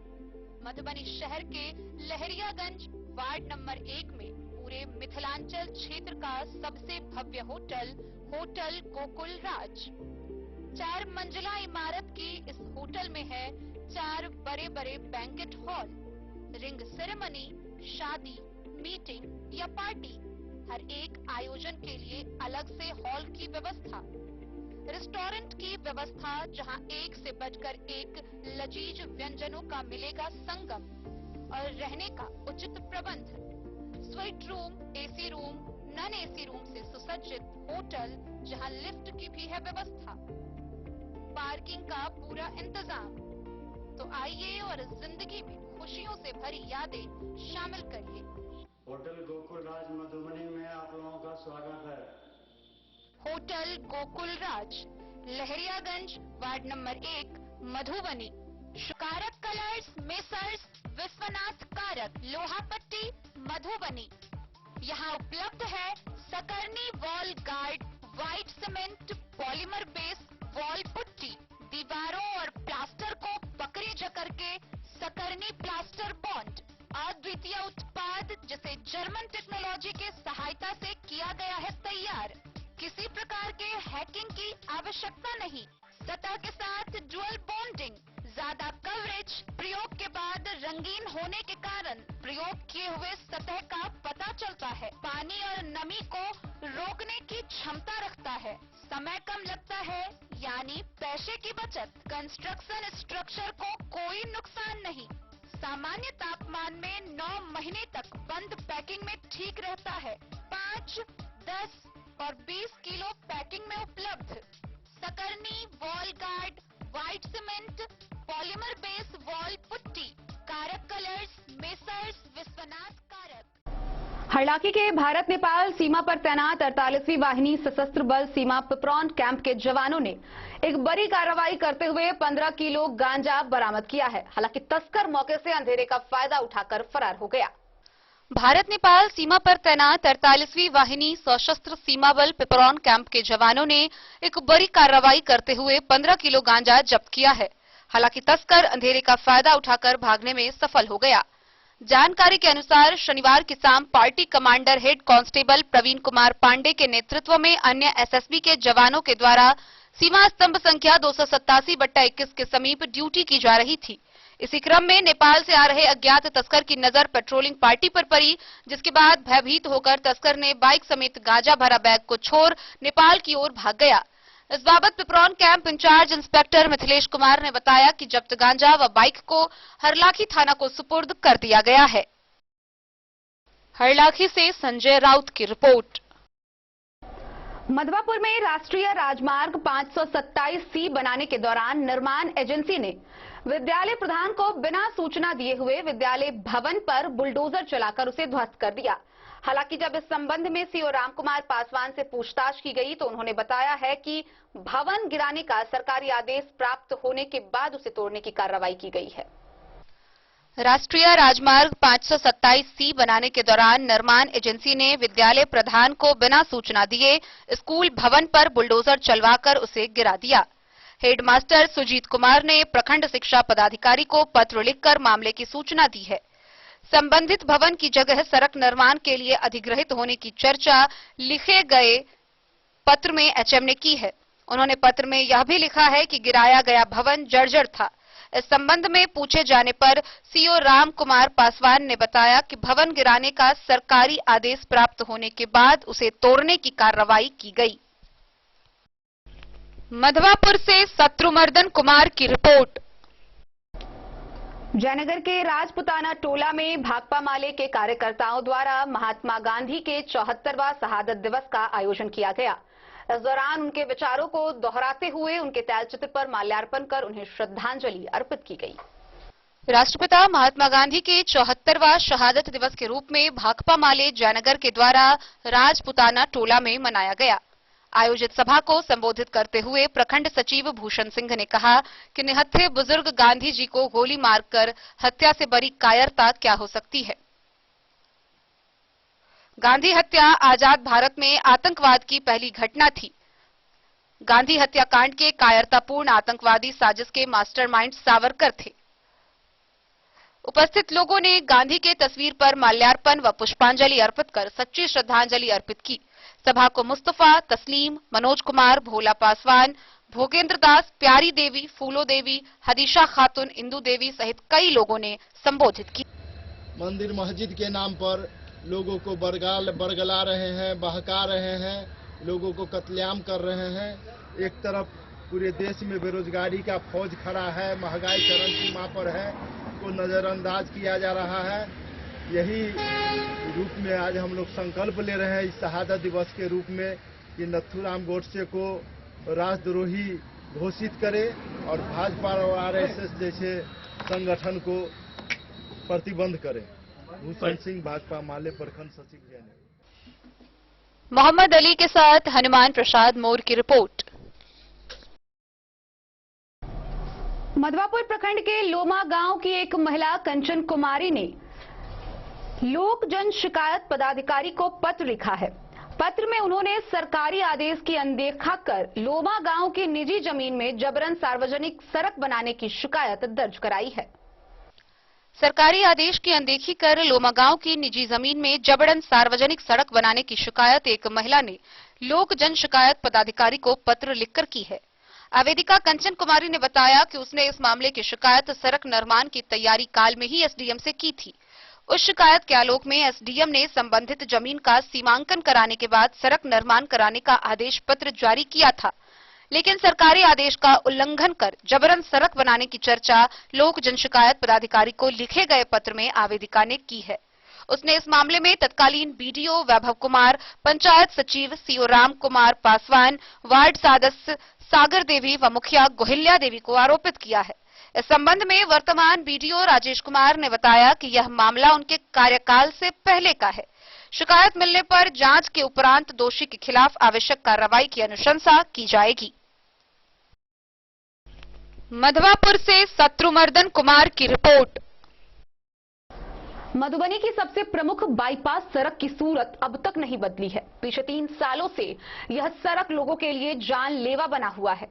मधुबनी शहर के लहरियागंज वार्ड नंबर 1 में पूरे मिथिलांचल क्षेत्र का सबसे भव्य होटल, होटल गोकुल राज। 4 मंजिला इमारत की इस होटल में है 4 बड़े बड़े बैंकेट हॉल, रिंग सेरेमनी, शादी, मीटिंग या पार्टी, हर एक आयोजन के लिए अलग से हॉल की व्यवस्था। रेस्टोरेंट की व्यवस्था, जहां एक से बढ़कर एक लजीज व्यंजनों का मिलेगा संगम, और रहने का उचित प्रबंध। Suite room, AC room, non AC room से सुसज्जित होटल, जहां लिफ्ट की भी है व्यवस्था। पार्किंग का पूरा इंतजाम। तो आइए और जिंदगी में खुशियों से भरी यादें शामिल करिए। होटल गोकुल राज मधुबनी में आप लोगों का स्वागत है। होटल गोकुल राज, लहरियागंज वार्ड नंबर 1, मधुबनी। कारक कलर्स, मेसर्स विश्वनाथ कारक, लोहापट्टी, मधुबनी। यहाँ उपलब्ध है Sakarni wall guard, white cement, polymer base wall putty. दीवारों और प्लास्टर को पकड़े जकड़ के सकरनी प्लास्टर बॉन्ड, अद्वितीय उत्पाद जिसे जर्मन टेक्नोलॉजी के सहायता से किया गया है तैयार। किसी प्रकार के हैकिंग की आवश्यकता नहीं। सतह के साथ डुअल बॉन्डिंग, ज्यादा कवरेज, प्रयोग के बाद रंगीन होने के कारण प्रयोग किए हुए सतह का पता चलता है। पानी और नमी को रोकने की क्षमता रखता है। समय कम लगता है, यानी पैसे की बचत। कंस्ट्रक्शन स्ट्रक्चर को कोई नुकसान नहीं। सामान्य तापमान में 9 महीने तक बंद पैकिंग में ठीक रहता है। 5, 10 और 20 किलो पैकिंग में उपलब्ध। Sakarni wall guard, white cement, polymer base wall putty, Karak colours, Messrs Vishwanath Karak. Harlakhi के भारत नेपाल सीमा पर तैनात 48वीं वाहिनी सशस्त्र बल सीमा पिपरौन कैंप के जवानों ने एक बड़ी कार्रवाई करते हुए 15 किलो गांजा बरामद किया है। हालांकि तस्कर मौके से अंधेरे का फायदा उठाकर फरार हो गया। भारत नेपाल सीमा पर तैनात 48वीं वाहिनी सशस्त्र सीमा बल पिपरौन कैंप के जवानों ने एक बड़ी कार्रवाई करते हुए 15 किलो गांजा जब्त किया है। हालांकि तस्कर अंधेरे का फायदा उठाकर भागने में सफल हो गया। जानकारी के अनुसार शनिवार की शाम party commander head constable Praveen Kumar Pandey के नेतृत्व में अन्य एसएसबी के जवानों के द्वारा सीमा स्तंभ संख्या 287/21 के समीप ड्यूटी की जा रही थी। इसी क्रम में नेपाल से आ रहे अज्ञात तस्कर की नजर पेट्रोलिंग पार्टी पर पड़ी, जिसके बाद भयभीत होकर तस्कर ने बाइक समेत गांजा भरा बैग को छोड़ नेपाल की ओर भाग गया। इस बाबत Pipraun camp incharge inspector Mithilesh Kumar ने बताया कि जब्त गांजा व बाइक को हरलाखी थाना को सुपुर्द कर दिया गया है। हरलाखी से संजय राउत की रिपोर्ट। मधवापुर में राष्ट्रीय राजमार्ग 527C बनाने के दौरान निर्माण एजेंसी ने विद्यालय प्रधान को बिना सूचना दिए हुए विद्यालय भवन पर बुलडोजर चलाकर उसे ध्वस्त कर दिया। हालांकि जब इस संबंध में सीओ रामकुमार पासवान से पूछताछ की गई तो उन्होंने बताया है कि भवन गिराने का सरकारी आदेश प्राप्त होने के बाद उसे तोड़ने की कार्रवाई की गई है। राष्ट्रीय राजमार्ग 527C बनाने के दौरान निर्माण एजेंसी ने विद्यालय प्रधान को बिना सूचना दिए स्कूल भवन पर बुलडोजर चलवाकर उसे गिरा दिया। हेडमास्टर सुजीत कुमार ने प्रखंड शिक्षा पदाधिकारी को पत्र लिखकर मामले की सूचना दी है। संबंधित भवन की जगह सड़क निर्माण के लिए अधिग्रहित होने की चर्चा लिखे गए पत्र में एचएम ने की है। उन्होंने पत्र में यह भी लिखा है कि गिराया गया भवन जर्जर था। इस संबंध में पूछे जाने पर सीओ राम कुमार पासवान ने बताया कि भवन गिराने का सरकारी आदेश प्राप्त होने के बाद उसे तोड़ने की कार्रवाई की गई। मधवापुर से शत्रुमर्दन कुमार की रिपोर्ट। जयनगर के राजपुताना टोला में भाकपा माले के कार्यकर्ताओं द्वारा महात्मा गांधी के 74वां शहादत दिवस का आयोजन किया गया। इस दौरान उनके विचारों को दोहराते हुए उनके तैलचित्र पर माल्यार्पण कर उन्हें श्रद्धांजलि अर्पित की गई। राष्ट्रपिता महात्मा गांधी के 74वां शहादत दिवस के रूप में भाकपा माले जयनगर के द्वारा राजपुताना टोला में मनाया गया। आयोजित सभा को संबोधित करते हुए प्रखंड सचिव भूषण सिंह ने कहा कि निहत्थे बुजुर्ग गांधी जी को गोली मारकर हत्या से बड़ी कायरता क्या हो सकती है। गांधी हत्या आजाद भारत में आतंकवाद की पहली घटना थी। गांधी हत्याकांड के कायरतापूर्ण आतंकवादी साजिश के मास्टरमाइंड सावरकर थे। उपस्थित लोगों ने गांधी के तस्वीर पर माल्यार्पण व पुष्पांजलि अर्पित कर सच्ची श्रद्धांजलि अर्पित की। सभा को मुस्तफा, तस्लीम, मनोज कुमार, भोला पासवान, भोगेंद्र दास, प्यारी देवी, फूलो देवी, हदीशा खातून, इंदू देवी सहित कई लोगों ने संबोधित की। मंदिर मस्जिद के नाम पर लोगों को बरगला रहे हैं, बहका रहे हैं, लोगों को कत्लेआम कर रहे हैं। एक तरफ पूरे देश में बेरोजगारी का फौज खड़ा है, महंगाई चरम सीमा पर है, को नजरअंदाज किया जा रहा है। यही रूप में आज हम लोग संकल्प ले रहे हैं इस शहादत दिवस के रूप में कि नथुराम गोडसे को राष्ट्रद्रोही घोषित करे और भाजपा और आरएसएस जैसे संगठन को प्रतिबंध करे। भूषण सिंह, भाकपा माले प्रखंड सचिव जयनगर। मोहम्मद अली के साथ हनुमान प्रसाद मोर की रिपोर्ट। मधवापुर प्रखंड के लोमा गांव की एक महिला कंचन कुमारी ने लोक जन शिकायत पदाधिकारी को पत्र लिखा है। पत्र में उन्होंने सरकारी आदेश की अनदेखा कर लोमा गांव की निजी जमीन में जबरन सार्वजनिक सड़क बनाने की शिकायत दर्ज कराई है। सरकारी आदेश की अनदेखी कर लोमा गांव की निजी जमीन में जबरन सार्वजनिक सड़क बनाने की शिकायत एक महिला ने लोक जन शिकायत पदाधिकारी को पत्र लिखकर की है। आवेदिका कंचन कुमारी ने बताया कि उसने इस मामले की शिकायत सड़क निर्माण की तैयारी काल में ही एसडीएम से की थी। उस शिकायत के आलोक में एसडीएम ने संबंधित जमीन का सीमांकन कराने के बाद सड़क निर्माण कराने का आदेश पत्र जारी किया था, लेकिन सरकारी आदेश का उल्लंघन कर जबरन सड़क बनाने की चर्चा लोक जन शिकायत पदाधिकारी को लिखे गए पत्र में आवेदिका ने की है। उसने इस मामले में तत्कालीन बीडीओ वैभव कुमार, पंचायत सचिव सीओ राम कुमार पासवान, वार्ड सदस्य सागर देवी व मुखिया गोहिल्या देवी को आरोपित किया है। इस संबंध में वर्तमान बीडीओ राजेश कुमार ने बताया कि यह मामला उनके कार्यकाल से पहले का है। शिकायत मिलने पर जांच के उपरांत दोषी के खिलाफ आवश्यक कार्रवाई की अनुशंसा की जाएगी। मधवापुर से शत्रुमर्दन कुमार की रिपोर्ट। मधुबनी की सबसे प्रमुख बाईपास सड़क की सूरत अब तक नहीं बदली है। पिछले 3 सालों से यह सड़क लोगों के लिए जानलेवा बना हुआ है।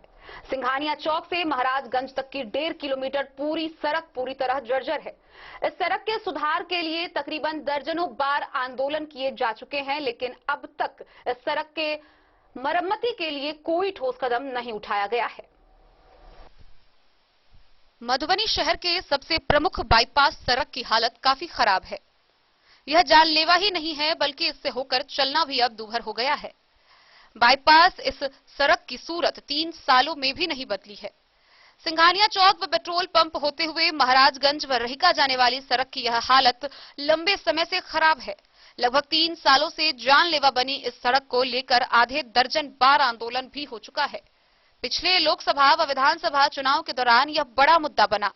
सिंघानिया चौक से महाराजगंज तक की 1.5 किलोमीटर पूरी सड़क पूरी तरह जर्जर है। इस सड़क के सुधार के लिए तकरीबन दर्जनों बार आंदोलन किए जा चुके हैं, लेकिन अब तक इस सड़क के मरम्मती के लिए कोई ठोस कदम नहीं उठाया गया है। मधुबनी शहर के सबसे प्रमुख बाईपास सड़क की हालत काफी खराब है। यह जानलेवा ही नहीं है, बल्कि इससे होकर चलना भी अब दूभर हो गया है। बाईपास इस सड़क की सूरत 3 सालों में भी नहीं बदली है। सिंघानिया चौक व पेट्रोल पंप होते हुए महाराजगंज व रहिका जाने वाली सड़क की यह हालत लंबे समय से खराब है। लगभग 3 सालों से जानलेवा बनी इस सड़क को लेकर आधे दर्जन बार आंदोलन भी हो चुका है। पिछले लोकसभा व विधानसभा चुनाव के दौरान यह बड़ा मुद्दा बना।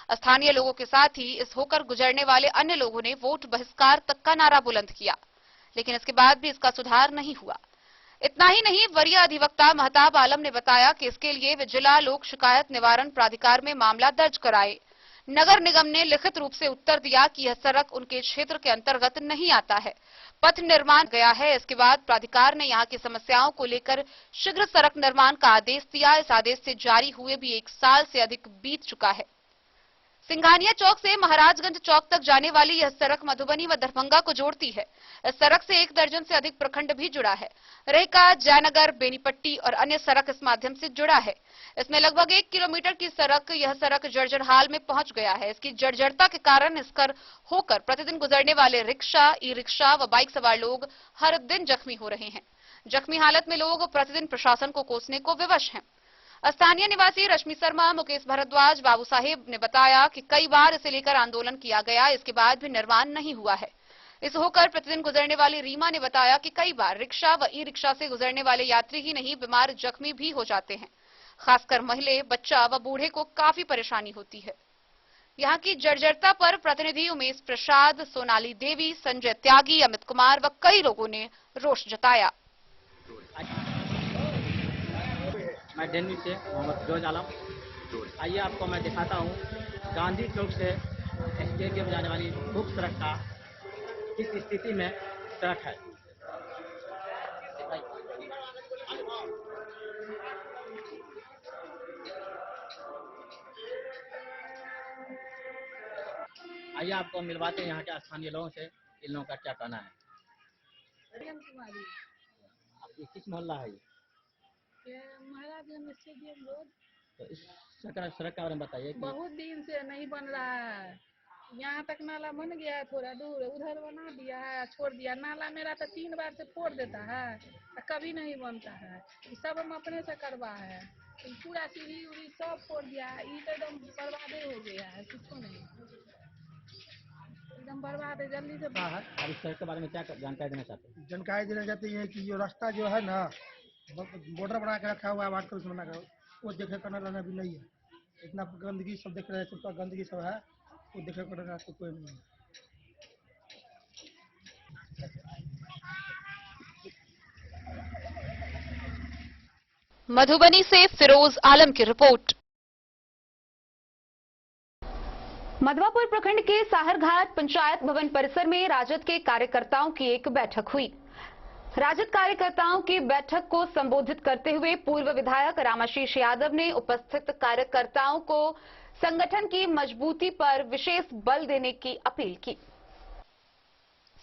स्थानीय लोगों के साथ ही इस होकर गुजरने वाले अन्य लोगों ने वोट बहिष्कार तक का नारा बुलंद किया, लेकिन इसके बाद भी इसका सुधार नहीं हुआ। इतना ही नहीं, वरीय अधिवक्ता महताब आलम ने बताया कि इसके लिए वे जिला लोक शिकायत निवारण प्राधिकार में मामला दर्ज कराए। नगर निगम ने लिखित रूप से उत्तर दिया कि यह सड़क उनके क्षेत्र के अंतर्गत नहीं आता है। पथ निर्माण गया है। इसके बाद प्राधिकार ने यहां की समस्याओं को लेकर शीघ्र सड़क निर्माण का आदेश दिया। इस आदेश से जारी हुए भी 1 साल से अधिक बीत चुका है। सिंघानिया चौक से महाराजगंज चौक तक जाने वाली यह सड़क मधुबनी व दरभंगा को जोड़ती है। इस सड़क से 1 दर्जन से अधिक प्रखंड भी जुड़ा है। रेखा, जयनगर, बेनीपट्टी और अन्य सड़क इस माध्यम से जुड़ा है। इसमें लगभग 1 किलोमीटर की सड़क, यह सड़क जर्जर हाल में पहुंच गया है। इसकी जर्जरता के कारण इसकर होकर प्रतिदिन गुजरने वाले रिक्शा, ई रिक्शा व बाइक सवार लोग हर दिन जख्मी हो रहे हैं। जख्मी हालत में लोग प्रतिदिन प्रशासन को कोसने को विवश हैं। स्थानीय निवासी रश्मि शर्मा, मुकेश भारद्वाज, बाबू साहेब ने बताया कि कई बार इसे लेकर आंदोलन किया गया, इसके बाद भी निर्माण नहीं हुआ है। इस होकर प्रतिदिन गुजरने वाली रीमा ने बताया कि कई बार रिक्शा व ई रिक्शा से गुजरने वाले यात्री ही नहीं, बीमार जख्मी भी हो जाते हैं। खासकर महिला, बच्चा व बूढ़े को काफी परेशानी होती है। यहाँ की जर्जरता पर प्रतिनिधि उमेश प्रसाद, सोनाली देवी, संजय त्यागी, अमित कुमार व कई लोगों ने रोष जताया। मैं डेनवी से मोहम्मद फिरोज आलम। आइए आपको मैं दिखाता हूँ गांधी चौक से स्टेडियम जाने वाली मुख्य सड़क का किस स्थिति में सड़क है। आइए आपको मिलवाते हैं यहाँ के स्थानीय लोगों से, इन लोगों का क्या कहना है। आपकी किस मोहल्ला है ये? Maharajganj stadium road. तो इस सड़क के बारे में बताइए। बहुत दिन से नहीं बन रहा है। यहाँ तक नाला बन गया है, थोड़ा दूर उधर बना दिया है, छोड़ दिया। नाला मेरा तो 3 बार से फोड़ देता है, कभी नहीं बनता है। सब हम अपने से करवा है। पूरा सीढ़ी उड़ी सब फोड़ दिया है। ये तो एकदम बर्बादे हो गया है, कुछ नहीं, एकदम बर्बाद है। जल्दी से अब इस सड़क के बारे में क्या जानकारी देना चाहते हैं? जानकारी देना चाहते हैं कि जो रास्ता जो है ना, बॉर्डर बना के रखा हुआ है, वाटर बना कर, वो देखे करने लाना भी नहीं है। इतना गंदगी सब देख रहे हैं, सब गंदगी सब है, वो देखे करने तो कोई नहीं है। मधुबनी से फिरोज आलम की रिपोर्ट। मधवापुर प्रखंड के साहरघाट पंचायत भवन परिसर में राजद के कार्यकर्ताओं की एक बैठक हुई। राजद कार्यकर्ताओं की बैठक को संबोधित करते हुए पूर्व विधायक रामाशीष यादव ने उपस्थित कार्यकर्ताओं को संगठन की मजबूती पर विशेष बल देने की अपील की।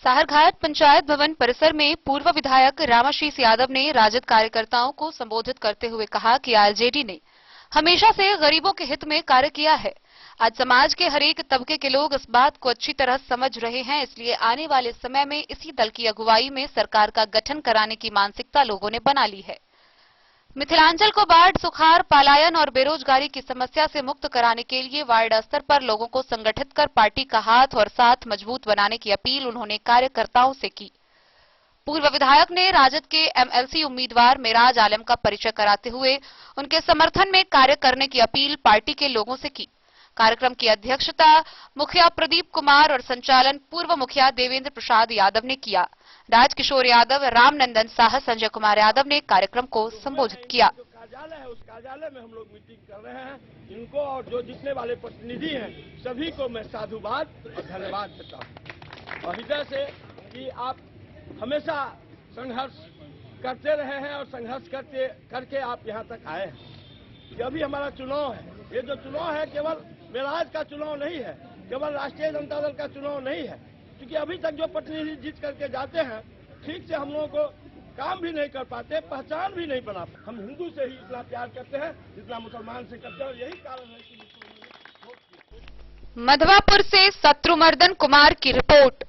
साहरघाट पंचायत भवन परिसर में पूर्व विधायक रामाशीष यादव ने राजद कार्यकर्ताओं को संबोधित करते हुए कहा कि आरजेडी ने हमेशा से गरीबों के हित में कार्य किया है। आज समाज के हरेक तबके के लोग इस बात को अच्छी तरह समझ रहे हैं, इसलिए आने वाले समय में इसी दल की अगुवाई में सरकार का गठन कराने की मानसिकता लोगों ने बना ली है। मिथिलांचल को बाढ़, सुखाड़, पलायन और बेरोजगारी की समस्या से मुक्त कराने के लिए वार्ड स्तर पर लोगों को संगठित कर पार्टी का हाथ और साथ मजबूत बनाने की अपील उन्होंने कार्यकर्ताओं से की। पूर्व विधायक ने राजद के एमएलसी उम्मीदवार मेराज आलम का परिचय कराते हुए उनके समर्थन में कार्य करने की अपील पार्टी के लोगों से की। कार्यक्रम की अध्यक्षता मुखिया प्रदीप कुमार और संचालन पूर्व मुखिया देवेंद्र प्रसाद यादव ने किया। राजकिशोर यादव, रामनंदन साह, संजय कुमार यादव ने कार्यक्रम को संबोधित किया। जो कार्यालय है उस कार्यालय में हम लोग मीटिंग कर रहे हैं। इनको और जो जितने वाले प्रतिनिधि हैं सभी को मैं साधुवाद और धन्यवाद देता हूँ और हृदय से कि आप हमेशा संघर्ष करते रहे हैं और संघर्ष करके आप यहाँ तक आए हैं। ये भी हमारा चुनाव है। ये जो चुनाव है केवल मेराज का चुनाव नहीं है, केवल राष्ट्रीय जनता दल का चुनाव नहीं है, क्योंकि अभी तक जो प्रतिनिधि जीत करके जाते हैं ठीक से हम लोगों को काम भी नहीं कर पाते, पहचान भी नहीं बना पाते। हम हिंदू से ही इतना प्यार करते हैं जितना मुसलमान से करते हैं और यही कारण है कि मधवापुर से शत्रुमर्दन कुमार की रिपोर्ट।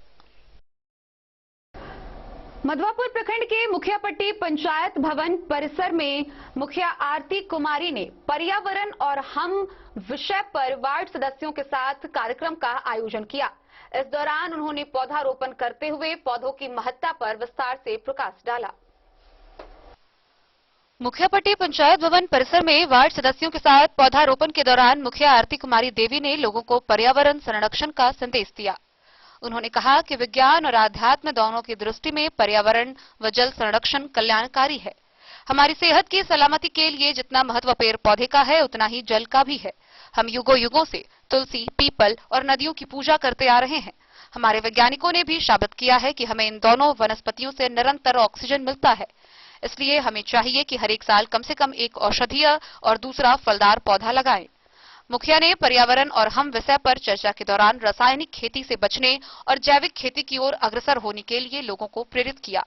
मधवापुर प्रखंड के मुखियापट्टी पंचायत भवन परिसर में मुखिया आरती कुमारी ने पर्यावरण और हम विषय पर वार्ड सदस्यों के साथ कार्यक्रम का आयोजन किया। इस दौरान उन्होंने पौधारोपण करते हुए पौधों की महत्ता पर विस्तार से प्रकाश डाला। मुखियापट्टी पंचायत भवन परिसर में वार्ड सदस्यों के साथ पौधारोपण के दौरान मुखिया आरती कुमारी देवी ने लोगों को पर्यावरण संरक्षण का संदेश दिया। उन्होंने कहा कि विज्ञान और आध्यात्म दोनों की दृष्टि में पर्यावरण व जल संरक्षण कल्याणकारी है। हमारी सेहत की सलामती के लिए जितना महत्व पेड़ पौधे का है उतना ही जल का भी है। हम युगों युगों से तुलसी, पीपल और नदियों की पूजा करते आ रहे हैं। हमारे वैज्ञानिकों ने भी साबित किया है कि हमें इन दोनों वनस्पतियों से निरंतर ऑक्सीजन मिलता है। इसलिए हमें चाहिए कि हर एक साल कम से कम एक औषधीय और दूसरा फलदार पौधा लगाएं। मुखिया ने पर्यावरण और हम विषय पर चर्चा के दौरान रासायनिक खेती से बचने और जैविक खेती की ओर अग्रसर होने के लिए लोगों को प्रेरित किया।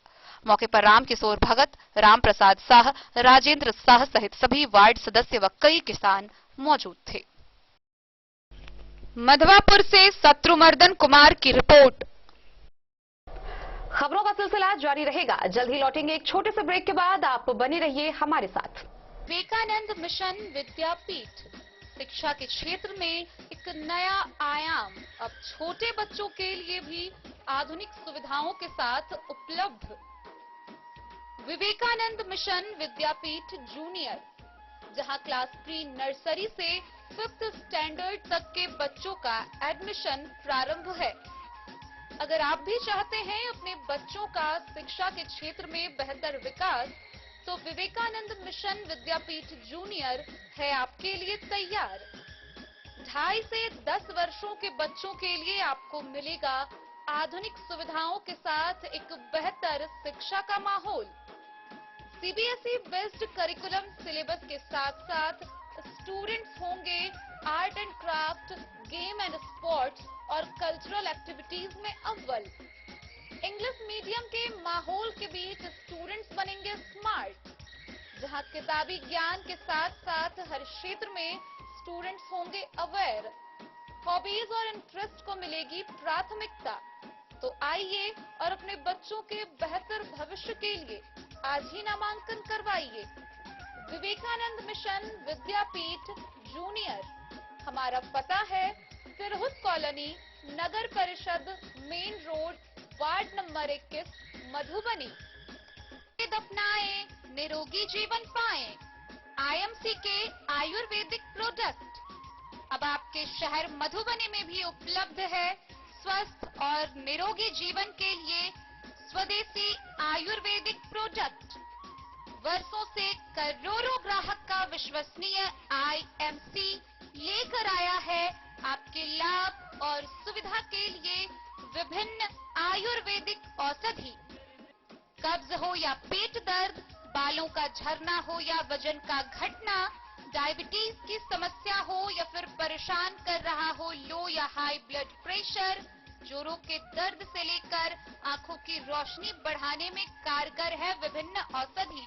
मौके पर रामकिशोर भगत, राम प्रसाद साह, राजेंद्र साह सहित सभी वार्ड सदस्य व कई किसान मौजूद थे। मधवापुर से शत्रुमर्दन कुमार की रिपोर्ट। खबरों का सिलसिला जारी रहेगा। जल्द ही लौटेंगे एक छोटे से ब्रेक के बाद। आप बने रहिए हमारे साथ। विवेकानंद मिशन विद्यापीठ शिक्षा के क्षेत्र में एक नया आयाम अब छोटे बच्चों के लिए भी आधुनिक सुविधाओं के साथ उपलब्ध। विवेकानंद मिशन विद्यापीठ जूनियर, जहां क्लास प्री नर्सरी से 5th स्टैंडर्ड तक के बच्चों का एडमिशन प्रारंभ है। अगर आप भी चाहते हैं अपने बच्चों का शिक्षा के क्षेत्र में बेहतर विकास, तो विवेकानंद मिशन विद्यापीठ जूनियर है आपके लिए तैयार। 2.5 से 10 वर्षों के बच्चों के लिए आपको मिलेगा आधुनिक सुविधाओं के साथ एक बेहतर शिक्षा का माहौल। सीबीएसई बेस्ड करिकुलम सिलेबस के साथ साथ स्टूडेंट्स होंगे art and craft, game and sports और कल्चरल एक्टिविटीज में अव्वल। इंग्लिश मीडियम के माहौल के बीच स्टूडेंट्स बनेंगे स्मार्ट, जहां किताबी ज्ञान के साथ साथ हर क्षेत्र में स्टूडेंट्स होंगे अवेयर। हॉबीज और इंटरेस्ट को मिलेगी प्राथमिकता। तो आइए और अपने बच्चों के बेहतर भविष्य के लिए आज ही नामांकन करवाइए। विवेकानंद मिशन विद्यापीठ जूनियर। हमारा पता है तिरहुत कॉलोनी, नगर परिषद, main road, ward number 21, Madhubani. अपनाएं, निरोगी जीवन पाएं। आईएमसी के आयुर्वेदिक प्रोडक्ट अब आपके शहर मधुबनी में भी उपलब्ध है। स्वस्थ और निरोगी जीवन के लिए स्वदेशी आयुर्वेदिक प्रोडक्ट वर्षों से करोड़ों ग्राहक का विश्वसनीय आईएमसी लेकर आया है आपके लाभ और सुविधा के लिए विभिन्न आयुर्वेदिक औषधि। कब्ज हो या पेट दर्द, बालों का झरना हो या वजन का घटना, डायबिटीज की समस्या हो या फिर परेशान कर रहा हो लो या हाई ब्लड प्रेशर, जोड़ों के दर्द से लेकर आंखों की रोशनी बढ़ाने में कारगर है विभिन्न औषधि।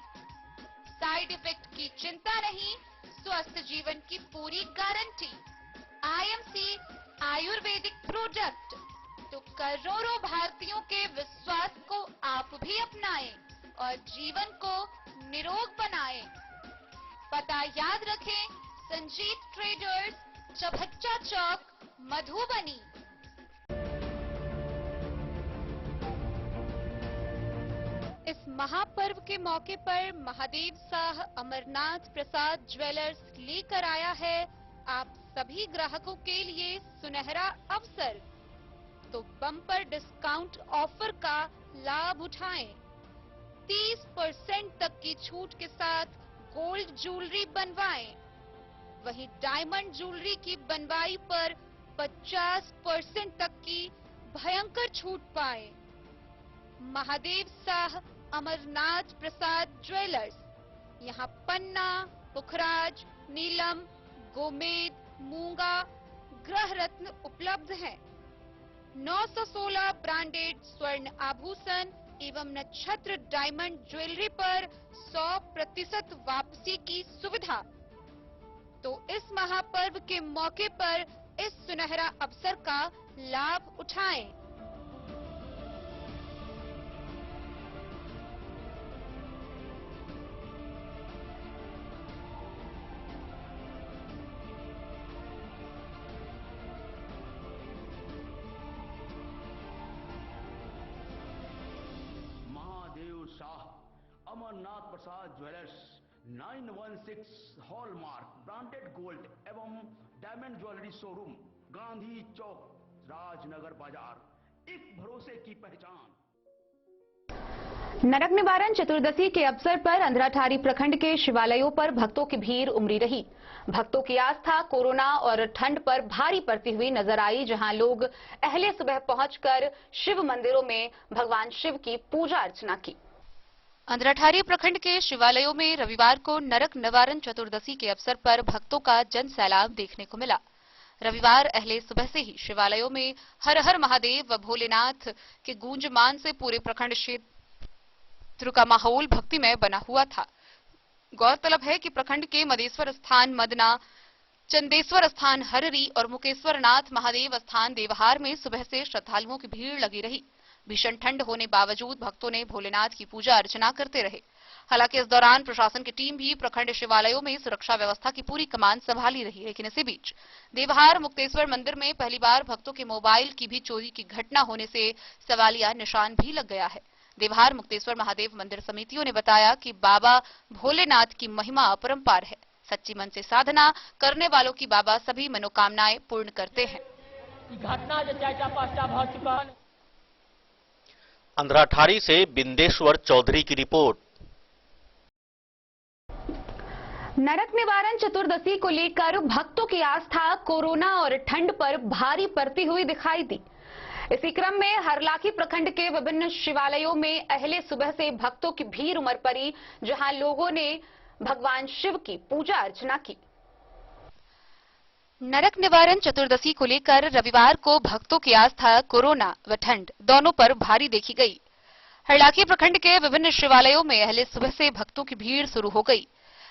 साइड इफेक्ट की चिंता नहीं, स्वस्थ जीवन की पूरी गारंटी। आईएमसी आयुर्वेदिक प्रोडक्ट, तो करोड़ों भारतीयों के विश्वास को आप भी अपनाएं और जीवन को निरोग बनाएं। पता याद रखें, संजीत ट्रेडर्स, चौभच्चा चौक, मधुबनी। इस महापर्व के मौके पर महादेव शाह अमरनाथ प्रसाद ज्वेलर्स लेकर आया है आप सभी ग्राहकों के लिए सुनहरा अवसर। तो बम्पर डिस्काउंट ऑफर का लाभ उठाएं। 30% तक की छूट के साथ गोल्ड ज्वेलरी बनवाएं। वहीं डायमंड ज्वेलरी की बनवाई पर 50% तक की भयंकर छूट पाएं। महादेव शाह अमरनाथ प्रसाद ज्वेलर्स, यहाँ पन्ना, पुखराज, नीलम, गोमेद, मूंगा, ग्रह रत्न उपलब्ध हैं। 916 ब्रांडेड स्वर्ण आभूषण एवं नक्षत्र डायमंड ज्वेलरी पर 100% वापसी की सुविधा। तो इस महापर्व के मौके पर इस सुनहरा अवसर का लाभ उठाएं। अमरनाथ प्रसाद ज्वेलर्स 916 हॉलमार्क ब्रांडेड गोल्ड एवं डायमंड ज्वेलरी शोरूम, गांधी चौक, राजनगर बाजार, एक भरोसे की पहचान। नरक निवारण चतुर्दशी के अवसर पर अंधराठारी प्रखंड के शिवालयों पर भक्तों की भीड़ उमड़ी रही। भक्तों की आस्था कोरोना और ठंड पर भारी पड़ती हुई नजर आई, जहां लोग अहले सुबह पहुंचकर शिव मंदिरों में भगवान शिव की पूजा अर्चना की। अंधराठारी प्रखंड के शिवालयों में रविवार को नरक निवारण चतुर्दशी के अवसर पर भक्तों का जन सैलाब देखने को मिला। रविवार अहले सुबह से ही शिवालयों में हर हर महादेव व भोलेनाथ के गूंजमान से पूरे प्रखंड क्षेत्र का माहौल भक्तिमय बना हुआ था। गौरतलब है कि प्रखंड के मदेश्वर स्थान मदना, चंदेश्वर स्थान हररी और मुकेश्वरनाथ महादेव स्थान देवहार में सुबह से श्रद्धालुओं की भीड़ लगी रही। भीषण ठंड होने बावजूद भक्तों ने भोलेनाथ की पूजा अर्चना करते रहे। हालांकि इस दौरान प्रशासन की टीम भी प्रखंड शिवालयों में सुरक्षा व्यवस्था की पूरी कमान संभाली रही। लेकिन इसी बीच देवहार मुक्तेश्वर मंदिर में पहली बार भक्तों के मोबाइल की भी चोरी की घटना होने से सवालिया निशान भी लग गया है। देवहार मुक्तेश्वर महादेव मंदिर समितियों ने बताया कि बाबा भोलेनाथ की महिमा अपरंपार है। सच्ची मन से साधना करने वालों की बाबा सभी मनोकामनाएं पूर्ण करते हैं। घटना जो चाचा पांचटा भर चुका है। अंधराठारी से बिंदेश्वर चौधरी की रिपोर्ट। नरक निवारण चतुर्दशी को लेकर भक्तों की आस्था कोरोना और ठंड पर भारी पड़ती हुई दिखाई दी। इसी क्रम में हरलाखी प्रखंड के विभिन्न शिवालयों में अहले सुबह से भक्तों की भीड़ उमड़ पड़ी, जहां लोगों ने भगवान शिव की पूजा अर्चना की। नरक निवारण चतुर्दशी को लेकर रविवार को भक्तों की आस्था कोरोना व ठंड दोनों पर भारी देखी गई। हरलाखी प्रखंड के विभिन्न शिवालयों में अहले सुबह से भक्तों की भीड़ शुरू हो गई।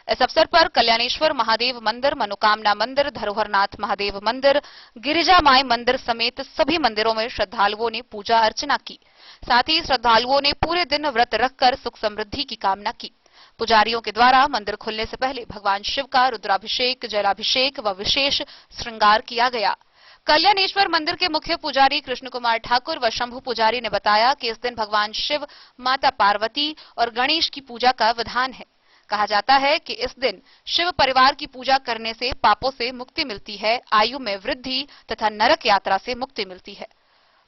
इस अवसर पर कल्याणेश्वर महादेव मंदिर, मनोकामना मंदिर, धरोहरनाथ महादेव मंदिर, गिरिजा माई मंदिर समेत सभी मंदिरों में श्रद्धालुओं ने पूजा अर्चना की। साथ ही श्रद्धालुओं ने पूरे दिन व्रत रखकर सुख समृद्धि की कामना की। पुजारियों के द्वारा मंदिर खुलने से पहले भगवान शिव का रुद्राभिषेक, जलाभिषेक व विशेष श्रृंगार किया गया। कल्याणेश्वर मंदिर के मुख्य पुजारी कृष्ण कुमार ठाकुर व शंभु पुजारी ने बताया कि इस दिन भगवान शिव, माता पार्वती और गणेश की पूजा का विधान है। कहा जाता है कि इस दिन शिव परिवार की पूजा करने से पापों से मुक्ति मिलती है, आयु में वृद्धि तथा नरक यात्रा से मुक्ति मिलती है।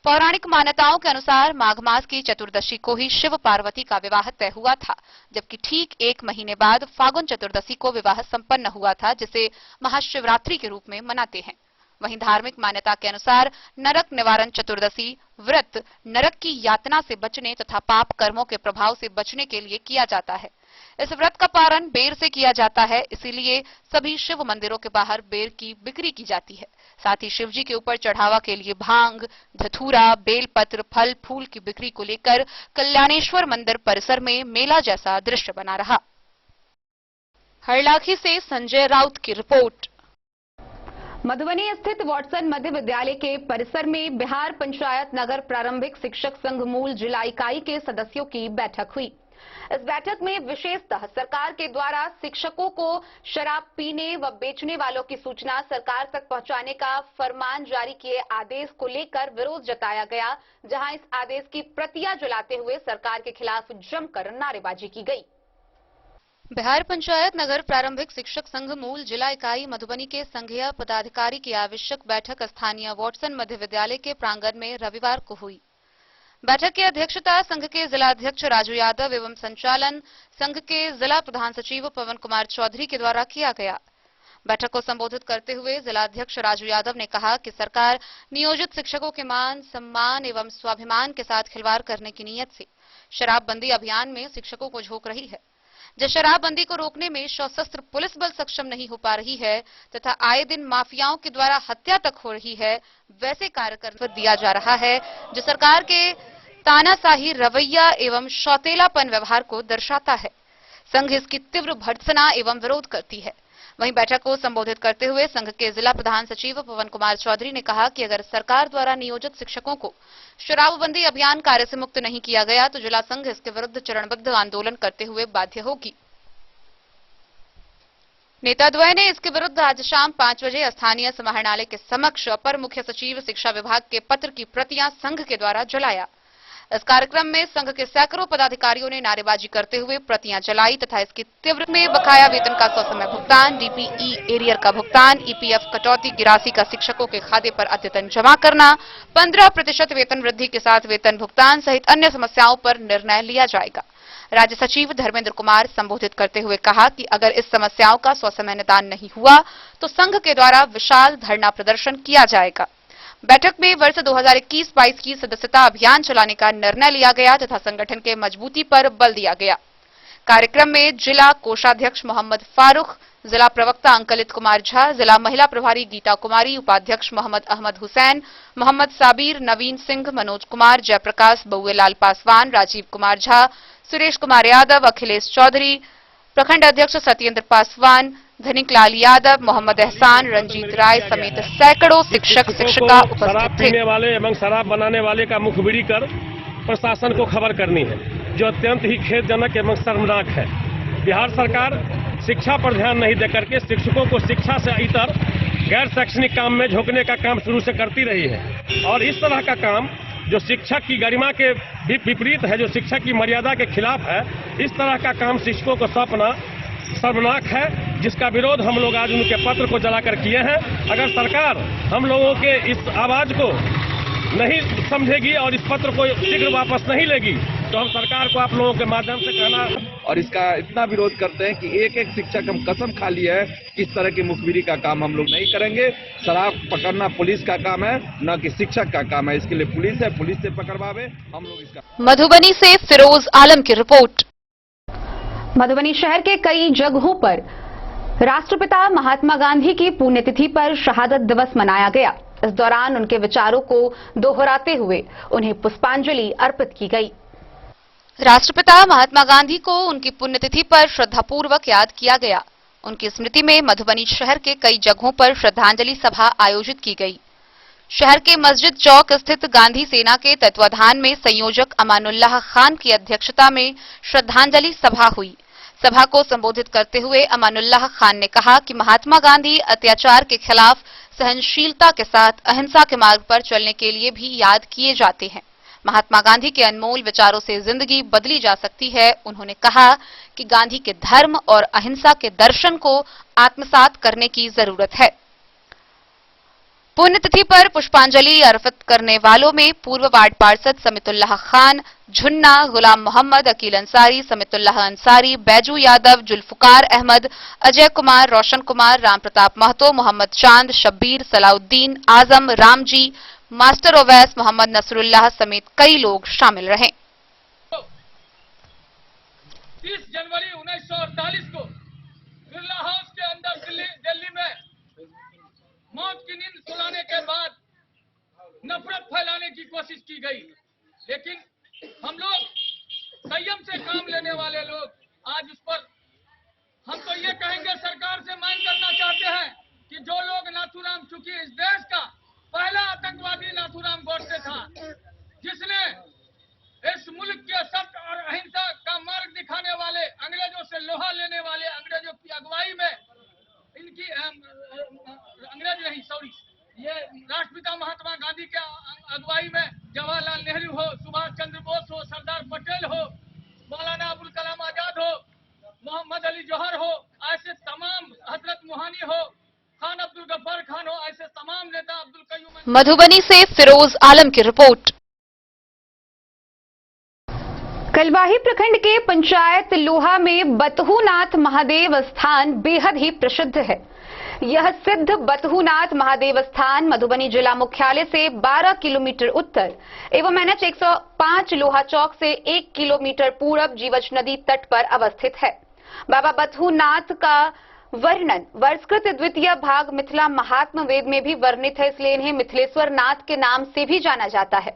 पौराणिक मान्यताओं के अनुसार माघ मास की चतुर्दशी को ही शिव पार्वती का विवाह तय हुआ था, जबकि ठीक 1 महीने बाद फागुन चतुर्दशी को विवाह संपन्न हुआ था, जिसे महाशिवरात्रि के रूप में मनाते हैं। वहीं धार्मिक मान्यता के अनुसार नरक निवारण चतुर्दशी व्रत नरक की यातना से बचने तथा पाप कर्मों के प्रभाव से बचने के लिए किया जाता है। इस व्रत का पारण बेर से किया जाता है, इसीलिए सभी शिव मंदिरों के बाहर बेर की बिक्री की जाती है। साथ ही शिव जी के ऊपर चढ़ावा के लिए भांग, धतूरा, बेलपत्र, फल फूल की बिक्री को लेकर कल्याणेश्वर मंदिर परिसर में मेला जैसा दृश्य बना रहा। हरलाखी से संजय राउत की रिपोर्ट। मधुबनी स्थित वॉटसन मध्य विद्यालय के परिसर में बिहार पंचायत नगर प्रारंभिक शिक्षक संघ मूल जिला इकाई के सदस्यों की बैठक हुई। इस बैठक में विशेषतः सरकार के द्वारा शिक्षकों को शराब पीने व बेचने वालों की सूचना सरकार तक पहुंचाने का फरमान जारी किए आदेश को लेकर विरोध जताया गया, जहां इस आदेश की प्रतियां जलाते हुए सरकार के खिलाफ जमकर नारेबाजी की गई। बिहार पंचायत नगर प्रारंभिक शिक्षक संघ मूल जिला इकाई मधुबनी के संघीय पदाधिकारी की आवश्यक बैठक स्थानीय वॉटसन मध्य विद्यालय के प्रांगण में रविवार को हुई। बैठक की अध्यक्षता संघ के जिला अध्यक्ष राजू यादव एवं संचालन संघ के जिला प्रधान सचिव पवन कुमार चौधरी के द्वारा किया गया। बैठक को संबोधित करते हुए जिला अध्यक्ष राजू यादव ने कहा कि सरकार नियोजित शिक्षकों के मान, सम्मान एवं स्वाभिमान के साथ खिलवाड़ करने की नीयत से शराबबंदी अभियान में शिक्षकों को झोंक रही है। जिस शराबबंदी को रोकने में सशस्त्र पुलिस बल सक्षम नहीं हो पा रही है तथा आए दिन माफियाओं के द्वारा हत्या तक हो रही है, वैसे कार्यक्रम पर दिया जा रहा है जो सरकार के तानाशाही रवैया एवं सौतेलापन व्यवहार को दर्शाता है। संघ इसकी तीव्र भर्त्सना एवं विरोध करती है। वहीं बैठक को संबोधित करते हुए संघ के जिला प्रधान सचिव पवन कुमार चौधरी ने कहा कि अगर सरकार द्वारा नियोजित शिक्षकों को शराबबंदी अभियान कार्य से मुक्त नहीं किया गया तो जिला संघ इसके विरुद्ध चरणबद्ध आंदोलन करते हुए बाध्य होगी। नेता द्वय ने इसके विरुद्ध आज शाम 5 बजे स्थानीय समाहरणालय के समक्ष अपर मुख्य सचिव शिक्षा विभाग के पत्र की प्रतियां संघ के द्वारा जलाया। इस कार्यक्रम में संघ के सैकड़ों पदाधिकारियों ने नारेबाजी करते हुए प्रतियां जलाई तथा इसकी तीव्र में बकाया वेतन का ससमय भुगतान, डीपीई एरियर का भुगतान, ईपीएफ कटौती, गिरासी का शिक्षकों के खाते पर अद्यतन जमा करना, 15% वेतन वृद्धि के साथ वेतन भुगतान सहित अन्य समस्याओं पर निर्णय लिया जाएगा। राज्य सचिव धर्मेंद्र कुमार संबोधित करते हुए कहा कि अगर इस समस्याओं का ससमय निदान नहीं हुआ तो संघ के द्वारा विशाल धरना प्रदर्शन किया जाएगा। बैठक में वर्ष 2021-22 की सदस्यता अभियान चलाने का निर्णय लिया गया तथा संगठन के मजबूती पर बल दिया गया। कार्यक्रम में जिला कोषाध्यक्ष मोहम्मद फारूक, जिला प्रवक्ता अंकलित कुमार झा, जिला महिला प्रभारी गीता कुमारी, उपाध्यक्ष मोहम्मद अहमद हुसैन, मोहम्मद साबिर, नवीन सिंह, मनोज कुमार, जयप्रकाश, बउएलाल पासवान, राजीव कुमार झा, सुरेश कुमार यादव, अखिलेश चौधरी, प्रखंड अध्यक्ष सत्येंद्र पासवान, धनिक लाल यादव, मोहम्मद एहसान, रंजीत राय समेत सैकड़ों शिक्षक शिक्षिका उपस्थित थे। पीने वाले एवं शराब बनाने वाले का मुखबिरी कर प्रशासन को खबर करनी है, जो अत्यंत ही खेदजनक एवं शर्मनाक है। बिहार सरकार शिक्षा पर ध्यान नहीं देकर के शिक्षकों को शिक्षा से इतर गैर शैक्षणिक काम में झोंकने का काम शुरू से करती रही है और इस तरह का काम जो शिक्षक की गरिमा के विपरीत है, जो शिक्षक की मर्यादा के खिलाफ है, इस तरह का काम शिक्षकों को सौंपना शर्मनाक है, जिसका विरोध हम लोग आज उनके पत्र को जलाकर किए हैं। अगर सरकार हम लोगों के इस आवाज को नहीं समझेगी और इस पत्र को शीघ्र वापस नहीं लेगी तो हम सरकार को आप लोगों के माध्यम से कहना और इसका इतना विरोध करते हैं कि एक एक शिक्षक हम कसम खा लिए है कि इस तरह की मुखबिरी का काम हम लोग नहीं करेंगे। शराब पकड़ना पुलिस का काम है, न कि शिक्षक का काम है। इसके लिए पुलिस है, पुलिस से पकड़वावे हम लोग इसका। मधुबनी से फिरोज आलम की रिपोर्ट। मधुबनी शहर के कई जगहों पर राष्ट्रपिता महात्मा गांधी की पुण्यतिथि पर शहादत दिवस मनाया गया। इस दौरान उनके विचारों को दोहराते हुए उन्हें पुष्पांजलि अर्पित की गई। राष्ट्रपिता महात्मा गांधी को उनकी पुण्यतिथि पर श्रद्धापूर्वक याद किया गया। उनकी स्मृति में मधुबनी शहर के कई जगहों पर श्रद्धांजलि सभा आयोजित की गई। शहर के मस्जिद चौक स्थित गांधी सेना के तत्वाधान में संयोजक अमानुल्लाह खान की अध्यक्षता में श्रद्धांजलि सभा हुई। सभा को संबोधित करते हुए अमानुल्लाह खान ने कहा कि महात्मा गांधी अत्याचार के खिलाफ सहनशीलता के साथ अहिंसा के मार्ग पर चलने के लिए भी याद किए जाते हैं। महात्मा गांधी के अनमोल विचारों से जिंदगी बदली जा सकती है। उन्होंने कहा कि गांधी के धर्म और अहिंसा के दर्शन को आत्मसात करने की जरूरत है। पुण्यतिथि पर पुष्पांजलि अर्पित करने वालों में पूर्व वार्ड पार्षद समीतुल्लाह खान, झुन्ना, गुलाम मोहम्मद, अकील अंसारी, समीतुल्लाह अंसारी, बैजू यादव, जुल्फकार अहमद, अजय कुमार, रोशन कुमार, राम प्रताप महतो, मोहम्मद चांद, शब्बीर, सलाउद्दीन, आजम, रामजी, मास्टर ओवैस, मोहम्मद नसरुल्लाह समेत कई लोग शामिल रहे। 30 जनवरी 1948 को बिरला हाउस के अंदर दिल्ली में मौत की नींद सुलाने के बाद नफरत फैलाने की कोशिश की गई, लेकिन हम लोग संयम से काम लेने वाले लोग आज उस पर हम तो ये कहेंगे, सरकार से मांग करना चाहते हैं कि जो लोग नाथूराम, चूंकि इस देश का पहला आतंकवादी नाथूराम गोडसे था, जिसने इस मुल्क के सत्य और अहिंसा का मार्ग दिखाने वाले, अंग्रेजों से लोहा लेने वाले, अंग्रेजों की अगुवाई में इनकी अंग्रेज नहीं सॉरी ये राष्ट्रपिता महात्मा गांधी के अगुवाई में जवाहरलाल नेहरू हो, सुभाष चंद्र बोस हो, सरदार पटेल हो, मौलाना अबुल कलाम आजाद हो, मोहम्मद अली जौहर हो, ऐसे तमाम, हजरत मोहानी हो, खान अब्दुल गफ्फार खान हो, ऐसे तमाम नेता, अब्दुल कयूम। मधुबनी से फिरोज आलम की रिपोर्ट। कलवाही प्रखंड के पंचायत लोहा में बतहूनाथ महादेव स्थान बेहद ही प्रसिद्ध है। यह सिद्ध बतहूनाथ महादेव स्थान मधुबनी जिला मुख्यालय से 12 किलोमीटर उत्तर एवं NH 105 लोहा चौक से 1 किलोमीटर पूरब जीवछ नदी तट पर अवस्थित है। बाबा बतहूनाथ का वर्णन वर्षकृत द्वितीय भाग मिथिला महात्म वेद में भी वर्णित है, इसलिए इन्हें मिथिलेश्वर नाथ के नाम से भी जाना जाता है।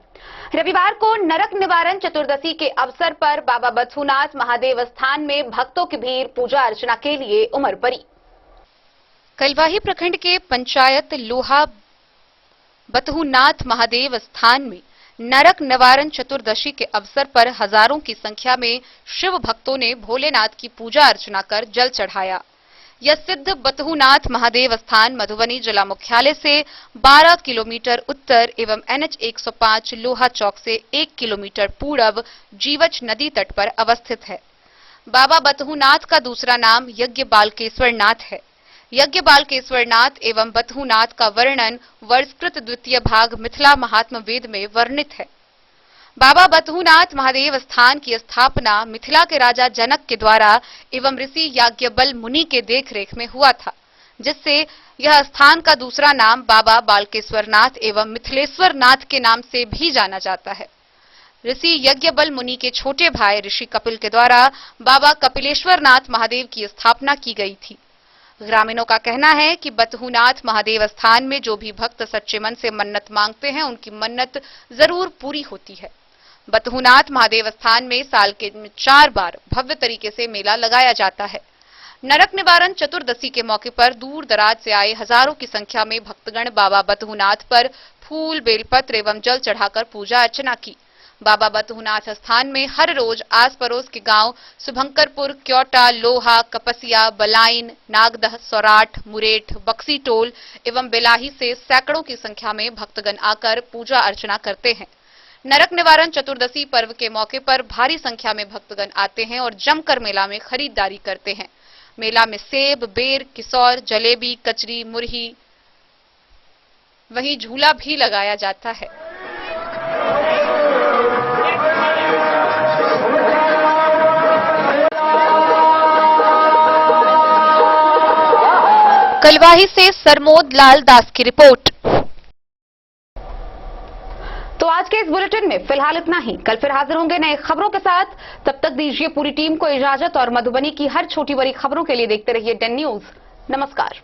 रविवार को नरक निवारण चतुर्दशी के अवसर पर बाबा बतहूनाथ महादेव स्थान में भक्तों की भीड़ पूजा अर्चना के लिए उमड़ पड़ी। कलवाही प्रखंड के पंचायत लोहा बतहूनाथ महादेव स्थान में नरक निवारण चतुर्दशी के अवसर पर हजारों की संख्या में शिव भक्तों ने भोलेनाथ की पूजा अर्चना कर जल चढ़ाया। यह सिद्ध बतहूनाथ महादेव स्थान मधुबनी जिला मुख्यालय से 12 किलोमीटर उत्तर एवं NH 105 लोहा चौक से 1 किलोमीटर पूर्व जीवछ नदी तट पर अवस्थित है। बाबा बतहूनाथ का दूसरा नाम यज्ञ बालकेश्वर नाथ है। यज्ञ बालकेश्वर नाथ एवं बतहूनाथ का वर्णन वर्षकृत द्वितीय भाग मिथिला महात्म वेद में वर्णित है। बाबा बतहूनाथ महादेव स्थान की स्थापना मिथिला के राजा जनक के द्वारा एवं ऋषि याज्ञबल मुनि के देखरेख में हुआ था, जिससे यह स्थान का दूसरा नाम बाबा बालकेश्वर नाथ एवं मिथिलेश्वर नाथ के नाम से भी जाना जाता है। ऋषि यज्ञबल मुनि के छोटे भाई ऋषि कपिल के द्वारा बाबा कपिलेश्वर नाथ महादेव की स्थापना की गई थी। ग्रामीणों का कहना है कि बतहूनाथ महादेव स्थान में जो भी भक्त सच्चे मन से मन्नत मांगते हैं, उनकी मन्नत जरूर पूरी होती है। बतहूनाथ महादेव स्थान में साल के 4 बार भव्य तरीके से मेला लगाया जाता है। नरक निवारण चतुर्दशी के मौके पर दूर दराज से आए हजारों की संख्या में भक्तगण बाबा बतहूनाथ पर फूल, बेलपत्र एवं जल चढ़ाकर पूजा अर्चना की। बाबा बतहूनाथ स्थान में हर रोज आस पड़ोस के गांव शुभंकरपुर, क्योटा, लोहा, कपसिया, बलाइन, नागदह, सौराठ, मुरेठ, बक्सी टोल एवं बेलाही से सैकड़ों की संख्या में भक्तगण आकर पूजा अर्चना करते हैं। नरक निवारण चतुर्दशी पर्व के मौके पर भारी संख्या में भक्तगण आते हैं और जमकर मेला में खरीदारी करते हैं। मेला में सेब, बेर, किशोर, जलेबी, कचरी, मुरही वहीं झूला भी लगाया जाता है। कलवाही से सरमोद लाल दास की रिपोर्ट। तो आज के इस बुलेटिन में फिलहाल इतना ही। कल फिर हाजिर होंगे नए खबरों के साथ। तब तक दीजिए पूरी टीम को इजाजत और मधुबनी की हर छोटी बड़ी खबरों के लिए देखते रहिए 10 न्यूज। नमस्कार।